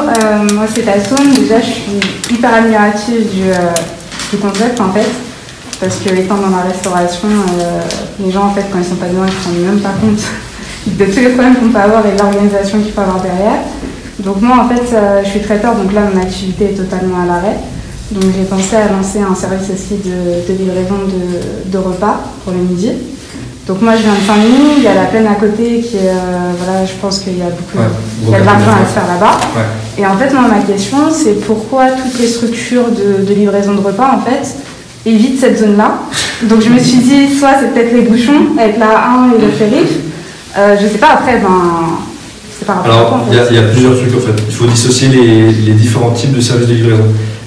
moi c'est Tassoum. Déjà, je suis hyper admirative du concept en fait, parce que étant dans la restauration, les gens en fait quand ils sont pas dedans, ils ne se rendent même pas compte de tous les problèmes qu'on peut avoir et de l'organisation qu'il faut avoir derrière. Donc moi en fait, je suis traiteur, donc là mon activité est totalement à l'arrêt. Donc j'ai pensé à lancer un service aussi de livraison de repas pour le midi. Donc moi je viens de Saint-Denis, il y a la plaine à côté qui est, voilà, je pense qu'il y a beaucoup, il y a de l'argent à se faire là-bas. Ouais. Et en fait moi ma question c'est pourquoi toutes les structures de livraison de repas en fait évitent cette zone-là. Donc je me suis dit soit c'est peut-être les bouchons avec la A1 et le périph', je sais pas après c'est par rapport à quoi en fait. Il y a plusieurs trucs en fait, il faut dissocier les différents types de services de livraison.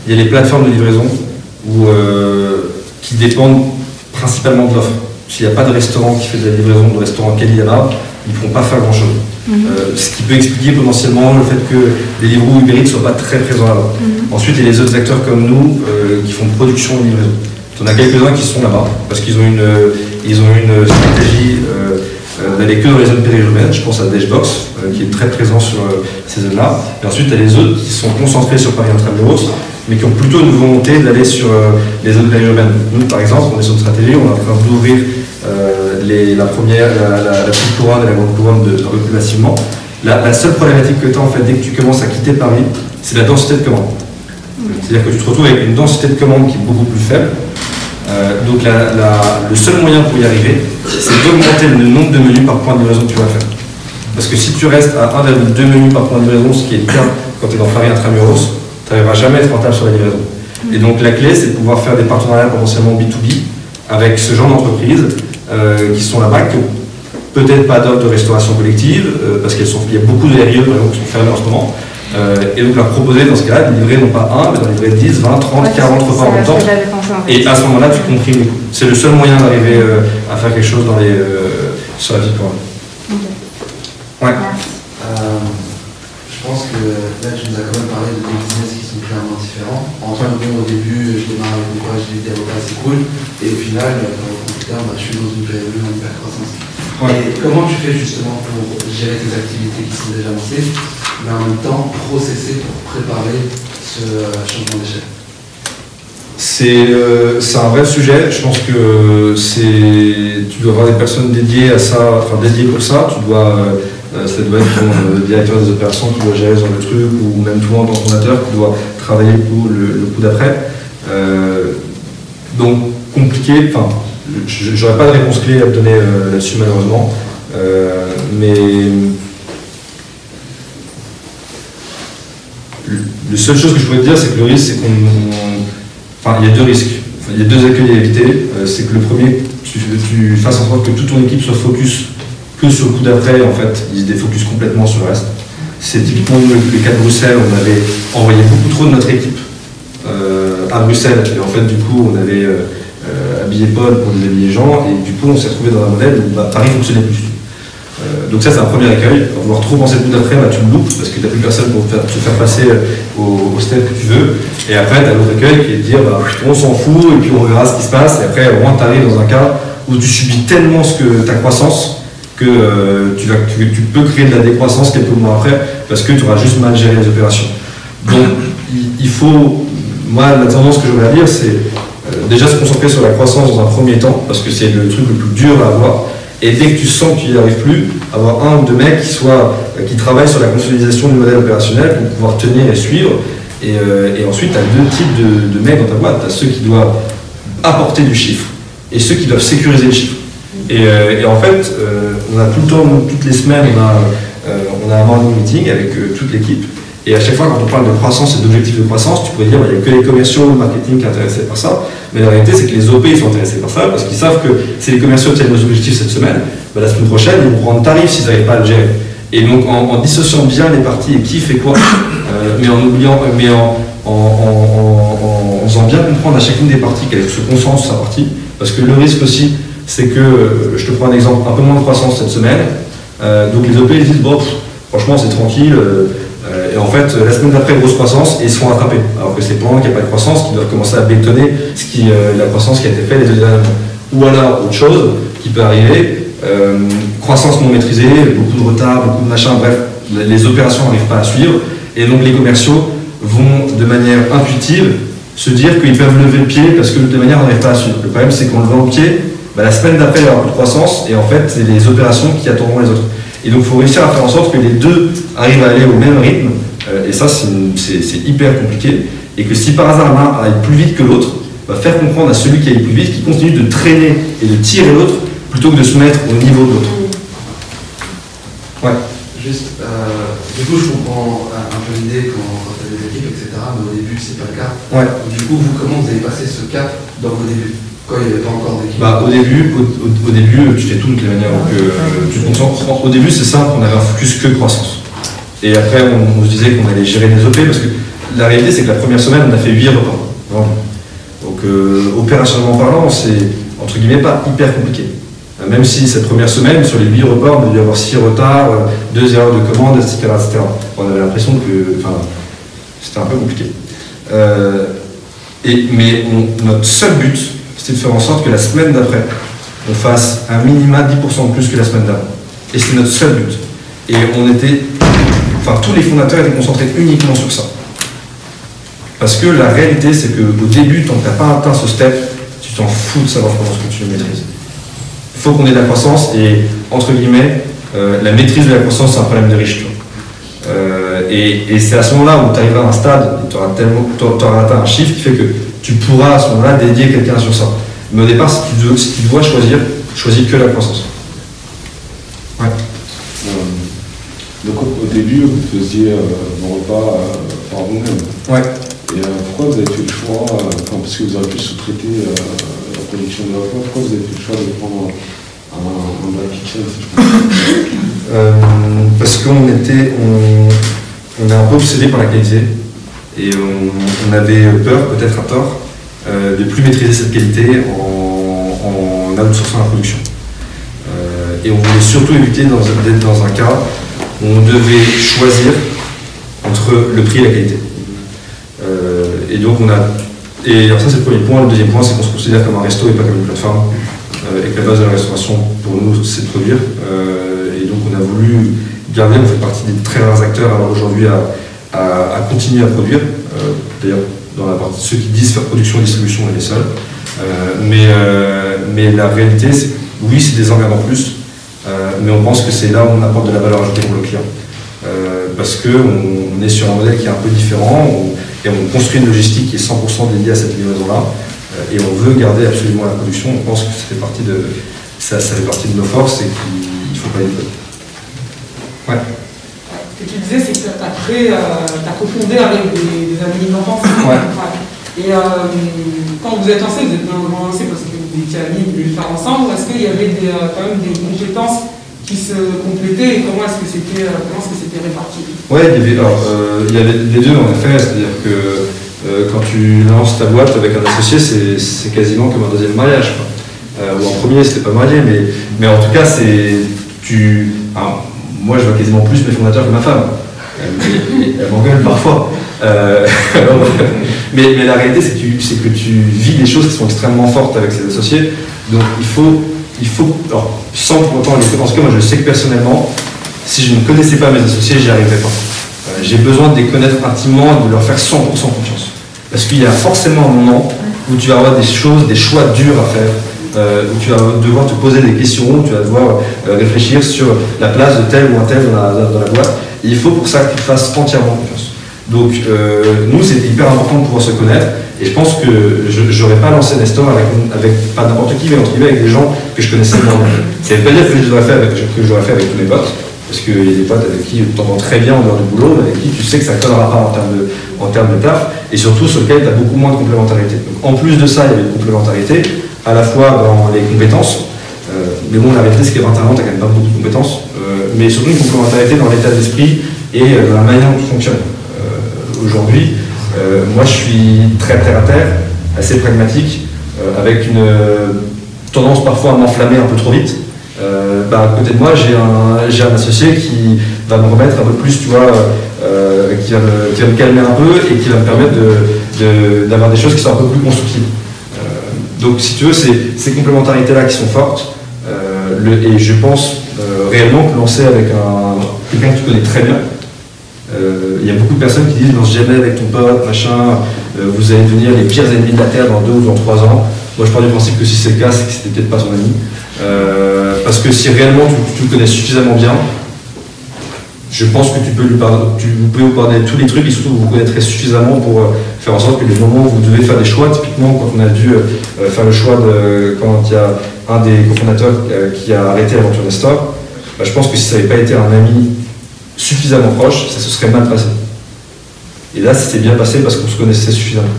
Il y a les plateformes de livraison qui dépendent principalement de l'offre. S'il n'y a pas de restaurant qui fait de la livraison, de restaurant quali là-bas, ils ne pourront pas faire grand-chose. Ce qui peut expliquer potentiellement le fait que les Deliveroo Uber Eats ne soient pas très présents là-bas. Ensuite, il y a les autres acteurs comme nous qui font production et livraison. Il y en a quelques-uns qui sont là-bas parce qu'ils ont une stratégie d'aller que dans les zones périurbaines. Je pense à Dashbox qui est très présent sur ces zones-là. Et ensuite, il y a les autres qui sont concentrés sur Paris Intramuros, mais qui ont plutôt une volonté d'aller sur les zones périurbaines. Nous, par exemple, on est sur une stratégie, on est en train d'ouvrir la petite couronne et la grande couronne un peu plus massivement. La seule problématique que tu as, en fait, dès que tu commences à quitter Paris, c'est la densité de commandes. C'est-à-dire que tu te retrouves avec une densité de commandes qui est beaucoup plus faible. Donc le seul moyen pour y arriver, c'est d'augmenter le nombre de menus par point de livraison que tu vas faire. Parce que si tu restes à 1,2 menus par point de livraison, ce qui est le cas quand tu es dans Paris Intramuros, tu n'arriveras jamais à être rentable sur la livraison. Et donc la clé, c'est de pouvoir faire des partenariats potentiellement B2B avec ce genre d'entreprises qui sont là-bas, qui n'ont peut-être pas d'offre de restauration collective, parce qu'il y a beaucoup de RIE par exemple, qui sont fermés en ce moment. Et donc leur proposer dans ce cas-là de livrer non pas un, mais d'en livrer 10, 20, 30, 40 repas en même temps. Et à ce moment-là, tu comprimes les coûts. C'est le seul moyen d'arriver à faire quelque chose sur la vie de Okay. Ouais. que là tu nous as quand même parlé de deux business qui sont clairement différents. Enfin, bon, au début, je démarre avec une page, j'ai des repas, c'est cool. Et au final, dans le plus tard, je suis dans une PME en hypercroissance. Et comment tu fais justement pour gérer tes activités qui sont déjà lancées, mais en même temps processer pour préparer ce changement d'échelle? C'est un vrai sujet. Je pense que tu dois avoir des personnes dédiées à ça, enfin dédiées pour ça. Ça doit être ton directeur des opérations qui doit gérer ce genre de truc, ou même toi en tant que fondateur qui doit travailler pour le coup d'après. Donc compliqué. Enfin, j'aurais pas de réponse clé à te donner là-dessus malheureusement. Mais la seule chose que je pourrais te dire, c'est que le risque, c'est il y a deux risques. Il y a deux accueils à éviter. C'est que le premier, tu fasses en sorte que toute ton équipe soit focus que sur le coup d'après, en fait, ils se défocusent complètement sur le reste. C'est typiquement le cas de Bruxelles, on avait envoyé beaucoup trop de notre équipe à Bruxelles, et en fait, du coup, on avait habillé Paul pour déshabiller Jean, et du coup, on s'est retrouvé dans un modèle où Paris fonctionnait plus. Donc ça, c'est un premier accueil. À vouloir trop penser le coup d'après, tu le loupes, parce que tu n'as plus personne pour te faire passer au step que tu veux. Et après, tu as l'autre accueil qui est de dire, on s'en fout, et puis on verra ce qui se passe. Et après, au moins, tu arrives dans un cas où tu subis tellement ta croissance que tu peux créer de la décroissance quelques mois après, parce que tu auras juste mal géré les opérations. Donc, il faut... Moi, la tendance que j'aurais à dire, c'est déjà se concentrer sur la croissance dans un premier temps, parce que c'est le truc le plus dur à avoir. Et dès que tu sens que tu n'y arrives plus, avoir un ou deux mecs qui travaillent sur la consolidation du modèle opérationnel pour pouvoir tenir et suivre. Et ensuite, tu as deux types de mecs dans ta boîte. Tu as ceux qui doivent apporter du chiffre et ceux qui doivent sécuriser le chiffre. Et en fait, on a tout le temps, toutes les semaines, on a un morning meeting avec toute l'équipe. Et à chaque fois, quand on parle de croissance et d'objectifs de croissance, tu pourrais dire il n'y a que les commerciaux, le marketing qui est intéressé par ça. Mais la réalité, c'est que les OP ils sont intéressés par ça parce qu'ils savent que si les commerciaux obtiennent nos objectifs cette semaine, la semaine prochaine, ils vont prendre tarif s'ils n'arrivent pas à le gérer. Et donc, en dissociant bien les parties et qui fait quoi, mais en oubliant, en faisant bien comprendre à chacune des parties qu'elle se concentre sur sa partie, parce que le risque aussi, c'est que, je te prends un exemple, un peu moins de croissance cette semaine, donc les OP ils disent bon, franchement c'est tranquille. Et en fait, la semaine d'après, grosse croissance, et ils seront rattrapés. Alors que c'est pendant qu'il n'y a pas de croissance qu'ils doivent commencer à bétonner la croissance qui a été faite les 2 derniers mois. Ou alors, autre chose qui peut arriver, croissance non maîtrisée, beaucoup de retard, beaucoup de machin, bref, les opérations n'arrivent pas à suivre, et donc les commerciaux vont de manière intuitive se dire qu'ils peuvent lever le pied parce que de manière on n'arrive pas à suivre. Le problème, c'est qu'en levant le pied, la semaine d'après, il y aura plus de croissance, et en fait, c'est les opérations qui attendront les autres. Et donc il faut réussir à faire en sorte que les deux arrivent à aller au même rythme, et ça c'est hyper compliqué, et que si par hasard l'un aille plus vite que l'autre, faire comprendre à celui qui aille plus vite qu'il continue de traîner et de tirer l'autre plutôt que de se mettre au niveau de l'autre. Ouais. Juste, du coup je comprends un peu l'idée quand tu as des équipes, etc., mais au début c'est pas le cas. Ouais. Du coup, comment vous avez passé ce cap dans vos débuts? Quand il n'y avait pas encore d'équipe? Au début, tu fais tout de toutes les manières. Donc, tu te concentres. Au début, c'est simple, on avait un focus que croissance. Et après, on se disait qu'on allait gérer des OP, parce que la réalité, c'est que la première semaine, on a fait 8 repas. Vraiment. Donc, opérationnellement parlant, c'est, entre guillemets, pas hyper compliqué. Même si cette première semaine, sur les 8 repas, on a dû avoir 6 retards, 2 erreurs de commande, etc. On avait l'impression que c'était un peu compliqué. Mais notre seul but, c'est de faire en sorte que la semaine d'après, on fasse un minima 10% de plus que la semaine d'avant. Et c'est notre seul but. Et tous les fondateurs étaient concentrés uniquement sur ça. Parce que la réalité, c'est qu'au début, tant que tu n'as pas atteint ce step, tu t'en fous de savoir comment est-ce que tu le maîtrises. Il faut qu'on ait de la croissance, et entre guillemets, la maîtrise de la croissance, c'est un problème de riche. Et c'est à ce moment-là où tu arriveras à un stade, tu auras atteint un chiffre qui fait que tu pourras à ce moment-là dédier quelqu'un sur ça. Mais au départ, si tu dois choisir, choisis que la croissance. Ouais. Donc au début, vous faisiez vos repas par vous-même. Ouais. Et pourquoi vous avez fait le choix, parce que vous auriez pu sous-traiter la production de repas, pourquoi vous avez fait le choix de prendre un black kitchen, si je pense parce qu'on est un peu obsédé par la qualité. Et on avait peur, peut-être à tort, de ne plus maîtriser cette qualité en outsourçant la production. Et on voulait surtout éviter d'être dans un cas où on devait choisir entre le prix et la qualité. Et donc alors ça c'est le premier point. Le deuxième point, c'est qu'on se considère comme un resto et pas comme une plateforme, et que la base de la restauration pour nous c'est de produire. Et donc on a voulu garder, on fait partie des très rares acteurs alors aujourd'hui à continuer à produire. D'ailleurs, dans la partie ceux qui disent faire production et distribution, on est les seuls. Mais la réalité, c'est oui, c'est des engrais en plus, mais on pense que c'est là où on apporte de la valeur ajoutée pour le client. Parce qu'on est sur un modèle qui est un peu différent, et on construit une logistique qui est 100% dédiée à cette livraison-là, et on veut garder absolument la production. On pense que ça fait partie de nos forces et qu'il ne faut pas hésiter. Ouais. Ce que tu disais, c'est que tu as cofondé avec des amis d'enfance. Ouais. Et quand vous êtes lancé, vous êtes vraiment lancé parce que vous étiez amis, vous voulez le faire ensemble, ou est-ce qu'il y avait quand même des compétences qui se complétaient, et comment est-ce que c'était réparti? Ouais, il y avait les deux en effet, c'est-à-dire que quand tu lances ta boîte avec un associé, c'est quasiment comme un deuxième mariage, quoi. Ou en premier, c'était pas marié, mais en tout cas, moi, je vois quasiment plus mes fondateurs que ma femme. Elle m'engueule parfois. Mais la réalité, c'est que tu vis des choses qui sont extrêmement fortes avec ses associés. Donc il faut alors, sans pour autant les faire. En tout cas, moi je sais que personnellement, si je ne connaissais pas mes associés, j'y arriverais pas. J'ai besoin de les connaître intimement et de leur faire 100% confiance. Parce qu'il y a forcément un moment où tu vas avoir des choix durs à faire, où tu vas devoir te poser des questions, où tu vas devoir réfléchir sur la place de tel ou un tel dans la boîte. Et il faut pour ça que tu fasses entièrement confiance. Donc nous, c'est hyper important de pouvoir se connaître. Et je pense que je n'aurais pas lancé Nestor avec pas n'importe qui, mais entre guillemets avec des gens que je connaissais moins bien. Ça ne veut pas dire que je l'aurais fait avec tous mes potes, parce qu'il y a des potes avec qui tu t'entends très bien en dehors du boulot, mais avec qui tu sais que ça ne collera pas en termes de taf, et surtout sur lequel tu as beaucoup moins de complémentarité. Donc, en plus de ça, il y avait une complémentarité, à la fois dans les compétences, mais bon, la réalité, c'est qu'à 21 ans, tu n'as quand même pas beaucoup de compétences, mais surtout une complémentarité dans l'état d'esprit et dans la manière dont tu fonctionnes. Aujourd'hui, moi je suis très terre à terre, assez pragmatique, avec une tendance parfois à m'enflammer un peu trop vite. À côté de moi, j'ai un associé qui va me remettre un peu plus, tu vois, qui va me calmer un peu et qui va me permettre d'avoir des choses qui sont un peu plus constructives. Donc si tu veux, c'est ces complémentarités-là qui sont fortes, et je pense réellement que lancer avec quelqu'un que tu connais très bien, il y a beaucoup de personnes qui disent lance jamais avec ton pote, machin, vous allez devenir les pires ennemis de la Terre dans 2 ou dans 3 ans. Moi je pars du principe que si c'est le cas, c'est que c'était peut-être pas ton ami. Parce que si réellement tu le connais suffisamment bien, je pense que vous pouvez vous pardonner tous les trucs et surtout vous vous connaîtrez suffisamment pour faire en sorte que les moments où vous devez faire des choix, typiquement quand on a dû faire le choix quand il y a un des cofondateurs qui a arrêté l'aventure Nestor, je pense que si ça n'avait pas été un ami suffisamment proche, ça se serait mal passé. Et là, ça s'est bien passé parce qu'on se connaissait suffisamment.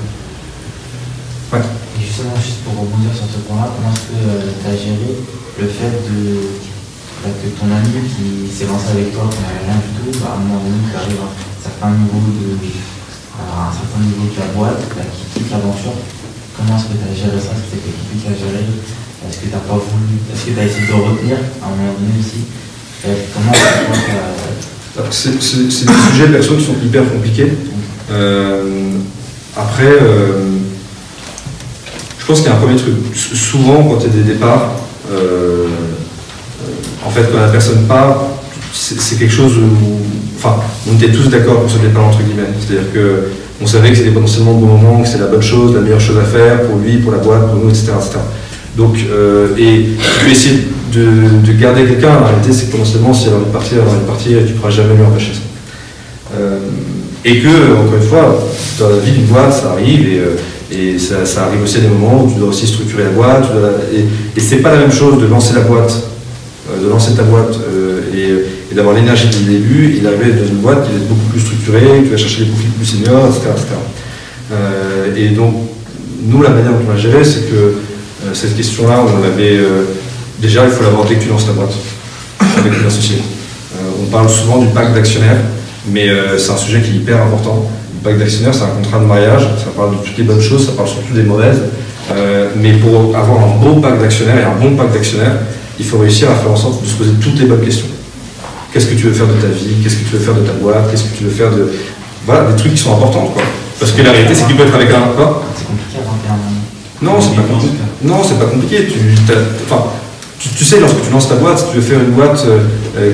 Ouais. Et justement, juste pour rebondir sur ce point-là, comment est-ce que tu as géré le fait que ton ami qui s'est lancé avec toi, qui n'avait rien du tout, à un moment donné, tu arrives à un certain niveau de la boîte, qui quitte l'aventure, comment est-ce que tu as géré ça? Est-ce que c'était qui a géré? Est-ce que tu n'as pas voulu? Est-ce que tu as essayé de le retenir à un moment donné aussi? Comment c'est des sujets perso qui sont hyper compliqués. Après, je pense qu'il y a un premier truc. Souvent, quand il y a des départs, en fait, quand la personne part, c'est quelque chose où... Enfin, on était tous d'accord pour ce départ, entre guillemets. C'est-à-dire qu'on savait que c'était potentiellement le bon moment, que c'était la bonne chose, la meilleure chose à faire pour lui, pour la boîte, pour nous, etc. etc. Donc, et tu peux essayer de garder quelqu'un. La réalité, c'est que potentiellement, si elle a envie de partir, tu ne pourras jamais lui empêcher ça. Et que, encore une fois, dans la vie d'une boîte, ça arrive, et ça arrive aussi à des moments où tu dois aussi structurer la boîte, et c'est pas la même chose de lancer ta boîte, et d'avoir l'énergie dès le début, et d'arriver dans une boîte qui va être beaucoup plus structurée, tu vas chercher des profils plus seniors, etc. Et donc, nous, la manière dont on l'a géré, c'est que cette question-là, on avait... déjà, il faut l'avoir dès que tu lances ta boîte, avec une associée. On parle souvent du pacte d'actionnaires, mais c'est un sujet qui est hyper important. Le pacte d'actionnaires, c'est un contrat de mariage, ça parle de toutes les bonnes choses, ça parle surtout des mauvaises. Mais pour avoir un beau pacte d'actionnaires et un bon pacte d'actionnaires, il faut réussir à faire en sorte de se poser toutes les bonnes questions. Qu'est-ce que tu veux faire de ta vie? Qu'est-ce que tu veux faire de ta boîte? Qu'est-ce que tu veux faire voilà, des trucs qui sont importants, quoi. Parce que la réalité, c'est qu'il peut être avec un... Quoi ? C'est compliqué à remplir un... Non, c'est pas compliqué. Non, c'est pas compliqué. Tu sais, lorsque tu lances ta boîte, si tu veux faire une boîte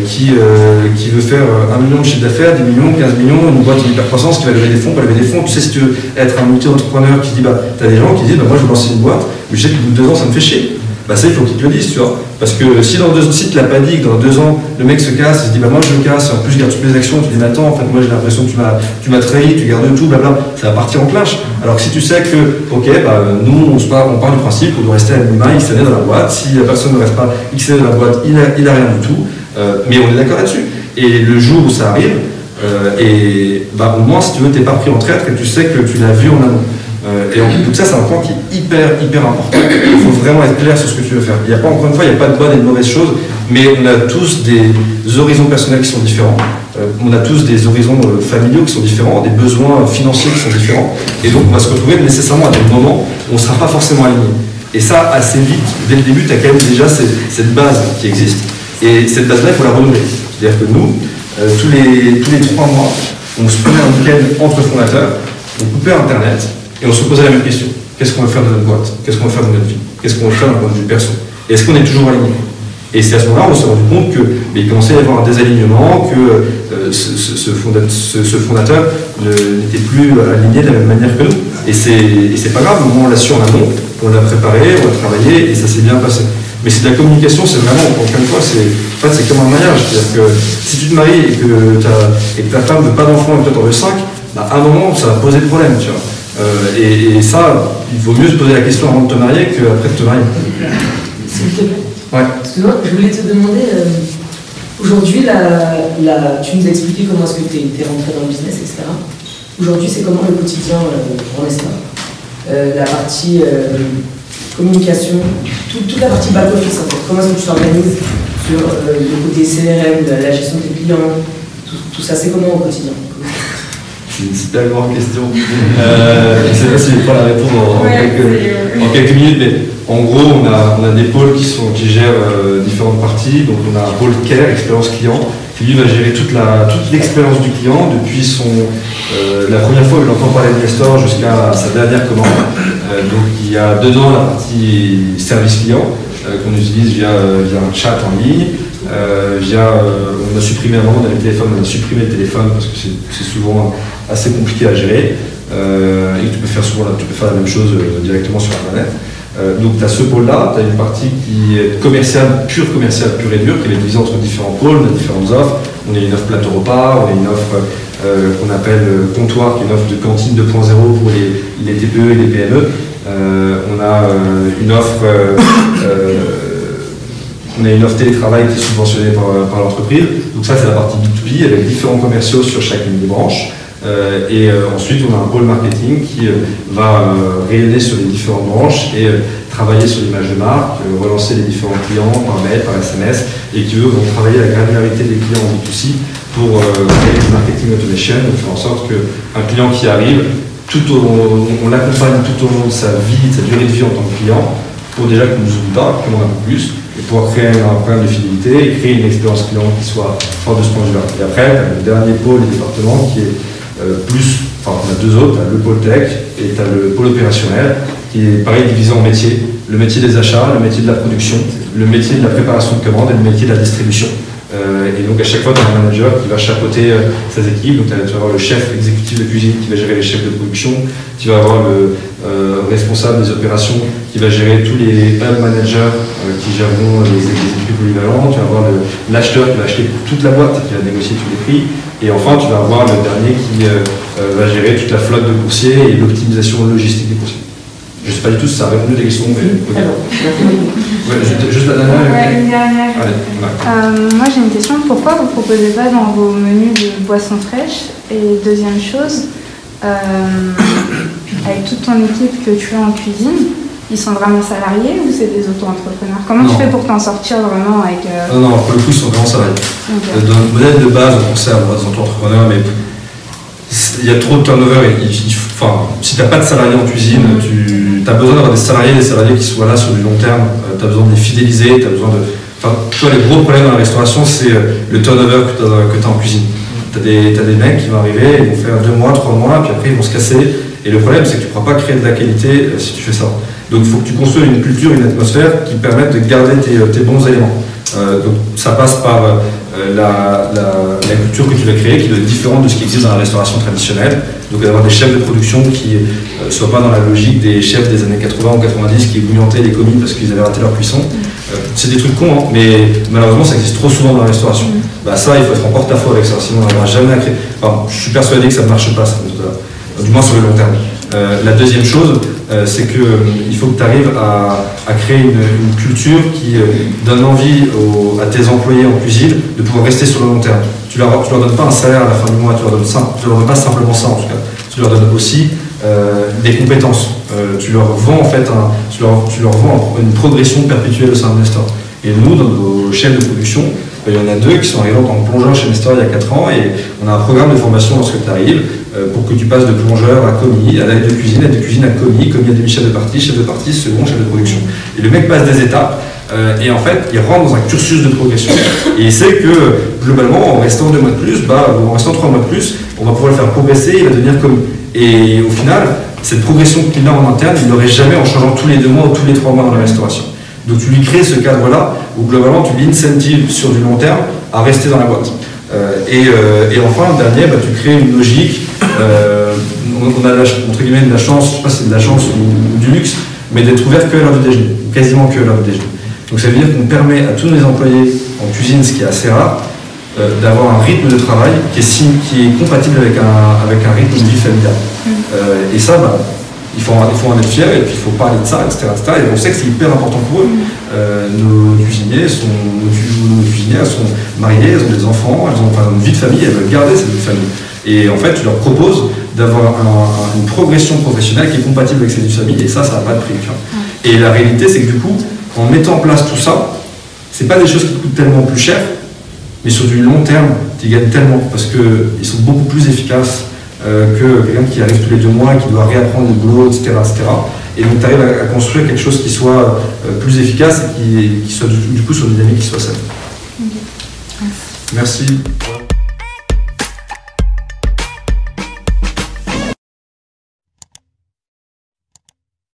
qui veut faire 1 million de chiffre d'affaires, 10 millions, 15 millions, une boîte d'hypercroissance qui va lever des fonds, tu sais, si tu veux être un multi-entrepreneur qui dit, tu as des gens qui disent, moi je veux lancer une boîte, mais je sais qu'au bout de 2 ans, ça me fait chier. Ça, il faut qu'ils te le disent, tu vois. Parce que si dans 2 ans, si tu l'as pas dit, que dans 2 ans, le mec se casse, il se dit, moi je me casse, en plus je garde toutes les actions, tu dis, mais attends, en fait, moi j'ai l'impression que tu m'as trahi, tu gardes tout, blabla, ça va partir en clash. Alors que si tu sais que, ok, nous, on part du principe qu'on doit rester à minima X années dans la boîte, si la personne ne reste pas X années dans la boîte, il a rien du tout, mais on est d'accord là-dessus. Et le jour où ça arrive, au moins, si tu veux, t'es pas pris en traître et tu sais que tu l'as vu en amont. Donc ça, c'est un point qui est hyper important. Il faut vraiment être clair sur ce que tu veux faire. Il n'y a pas, encore une fois, il n'y a pas de bonne et de mauvaise choses, mais on a tous des horizons personnels qui sont différents. On a tous des horizons familiaux qui sont différents, des besoins financiers qui sont différents. Et donc, on va se retrouver nécessairement à des moments où on ne sera pas forcément aligné. Et ça, assez vite, dès le début, tu as quand même déjà cette base qui existe. Et cette base-là, il faut la renouveler. C'est-à-dire que nous, tous les 3 mois, on se prenait un week-end entre fondateurs, on coupait Internet, et on se posait la même question. Qu'est-ce qu'on veut faire de notre boîte? Qu'est-ce qu'on veut faire de notre vie? Qu'est-ce qu'on veut faire d'un point de vue perso? Et est-ce qu'on est toujours aligné? Et c'est à ce moment-là où on s'est rendu compte qu'il commençait à y avoir un désalignement, que ce fondateur n'était plus aligné de la même manière que nous. Et c'est pas grave, au moment où on l'a su en amont, on l'a préparé, on l'a travaillé, et ça s'est bien passé. Mais c'est de la communication, c'est vraiment, encore une fois, c'est comme un mariage. C'est-à-dire que si tu te maries et que ta femme ne veut pas d'enfant et que toi t'en veux 5, à un moment, ça va poser des problèmes, tu vois. Et ça, il vaut mieux se poser la question avant de te marier qu'après de te marier. S'il te plaît. Ouais. Excuse-moi, je voulais te demander, aujourd'hui, tu nous as expliqué comment est-ce que tu es rentré dans le business, etc. Aujourd'hui, c'est comment le quotidien pour Nestor? La partie communication, toute la partie back-office en fait. Comment est-ce que tu t'organises sur le côté CRM, la gestion des clients, tout ça, c'est comment au quotidien? C'est une super grande question. Je ne sais pas si je vais pas la répondre en quelques minutes, mais en gros, on a des pôles qui gèrent différentes parties. Donc on a un pôle care, expérience client, qui lui va gérer toute l'expérience du client depuis la première fois où il entend parler de Nestor jusqu'à sa dernière commande. Donc il y a dedans la partie service client qu'on utilise via un chat en ligne. On a supprimé avant, on avait le téléphone, on a supprimé le téléphone parce que c'est souvent assez compliqué à gérer et tu peux faire la même chose directement sur Internet. Donc tu as ce pôle-là, tu as une partie qui est commerciale pure et dure, qui est divisée entre différents pôles, on a différentes offres. On a une offre plateau repas, on a une offre qu'on appelle comptoir, qui est une offre de cantine 2.0 pour les TPE et les PME. On a une offre télétravail qui est subventionnée par l'entreprise. Donc ça, c'est la partie B2B avec différents commerciaux sur chacune des branches. Ensuite, on a un pôle marketing qui va rayonner sur les différentes branches et travailler sur l'image de marque, relancer les différents clients par mail, par SMS, et qui eux vont travailler la granularité des clients en B2C pour créer du marketing automation, donc faire en sorte qu'un client qui arrive, on l'accompagne tout au long de sa vie, de sa durée de vie en tant que client, pour déjà qu'on ne nous oublie pas, qu'on en a un peu plus, et pouvoir créer un programme de fidélité et créer une expérience client qui soit forte de ce point de vue-là. Et après, le dernier pôle des départements qui est on a 2 autres, tu as le pôle tech et tu as le pôle opérationnel, qui est pareil divisé en métiers. Le métier des achats, le métier de la production, le métier de la préparation de commandes et le métier de la distribution. Et donc à chaque fois, tu as un manager qui va chapeauter ses équipes. Donc tu vas avoir le chef exécutif de cuisine qui va gérer les chefs de production. Tu vas avoir le responsable des opérations qui va gérer tous les hub managers qui gèreront les équipes polyvalentes. Tu vas avoir l'acheteur qui va acheter pour toute la boîte, qui va négocier tous les prix. Et enfin, tu vas avoir le dernier qui va gérer toute la flotte de coursiers et l'optimisation logistique des coursiers. Je ne sais pas du tout si ça a répondu à des questions, mais... Juste la dernière. Ouais, une dernière. Moi, j'ai une question. Pourquoi vous ne proposez pas dans vos menus de boissons fraîches? Et deuxième chose, avec toute ton équipe que tu as en cuisine, ils sont vraiment salariés ou c'est des auto-entrepreneurs? Comment tu fais pour t'en sortir vraiment avec... Non, pour le coup, ils sont vraiment salariés. Okay. Dans notre modèle de base, on pensait avoir des auto-entrepreneurs, mais il y a trop de turnover. Si tu n'as pas de salariés en cuisine, tu as besoin d'avoir des salariés qui soient là sur du long terme. Tu as besoin de les fidéliser, tu as besoin de... tu vois, les gros problèmes dans la restauration, c'est le turnover que tu as en cuisine. Tu as des mecs qui vont arriver, ils vont faire 2 mois, 3 mois, puis après ils vont se casser. Et le problème, c'est que tu ne pourras pas créer de la qualité si tu fais ça. Donc il faut que tu construises une culture, une atmosphère qui permette de garder tes bons éléments. Donc ça passe par la culture que tu vas créer, qui doit être différente de ce qui existe dans la restauration traditionnelle. Donc d'avoir des chefs de production qui ne soient pas dans la logique des chefs des années 80 ou 90 qui bouillantaient les commis parce qu'ils avaient raté leur cuisson. C'est des trucs cons, hein, mais malheureusement ça existe trop souvent dans la restauration. Bah, ça, il faut être en porte-à-faux avec ça, sinon on n'arrivera jamais à créer. Enfin, je suis persuadé que ça ne marche pas, ça, du moins sur le long terme. La deuxième chose, c'est qu'il faut que tu arrives à créer une culture qui donne envie à tes employés en cuisine de pouvoir rester sur le long terme. Tu leur donnes pas un salaire à la fin du mois, tu leur donnes pas simplement ça en tout cas. Tu leur donnes aussi des compétences. Tu leur vends en fait tu leur vends une progression perpétuelle au sein de Nestor. Et nous, dans nos chaînes de production, il y en a 2 qui sont arrivés en tant que plongeurs chez Nestor il y a 4 ans et on a un programme de formation lorsque tu arrives pour que tu passes de plongeur à commis, à l'aide de cuisine à commis à demi-chef de partie, second chef de production. Et le mec passe des étapes et en fait il rentre dans un cursus de progression. Et il sait que globalement en restant 2 mois de plus, en restant 3 mois de plus, on va pouvoir le faire progresser, il va devenir commis. Et au final, cette progression qu'il a en interne, il n'aurait jamais en changeant tous les 2 mois ou tous les 3 mois dans la restauration. Donc tu lui crées ce cadre-là où globalement tu l'incentives sur du long terme à rester dans la boîte. Et enfin, le dernier, tu crées une logique. On a entre guillemets de la chance, je ne sais pas si c'est de la chance ou du luxe, mais d'être ouvert que à l'heure du déjeuner, ou quasiment que à l'heure du déjeuner. Donc ça veut dire qu'on permet à tous nos employés en cuisine, ce qui est assez rare, d'avoir un rythme de travail qui est compatible avec un rythme de vie familiale. Et ça, il faut en être fier et puis il faut parler de ça, etc. Et on sait que c'est hyper important pour eux. Nos cuisiniers sont mariés, elles ont des enfants, elles ont une vie de famille, elles veulent garder cette vie de famille. Et en fait, tu leur proposes d'avoir une progression professionnelle qui est compatible avec cette vie de famille et ça n'a pas de prix. Et la réalité, c'est que du coup, en mettant en place tout ça, c'est pas des choses qui coûtent tellement plus cher, mais sur du long terme, tu gagnes tellement parce qu'ils sont beaucoup plus efficaces que quelqu'un qui arrive tous les 2 mois et qui doit réapprendre le boulot, etc. Et donc tu arrives à construire quelque chose qui soit plus efficace et qui soit du coup sur une dynamique qui soit saine. Merci.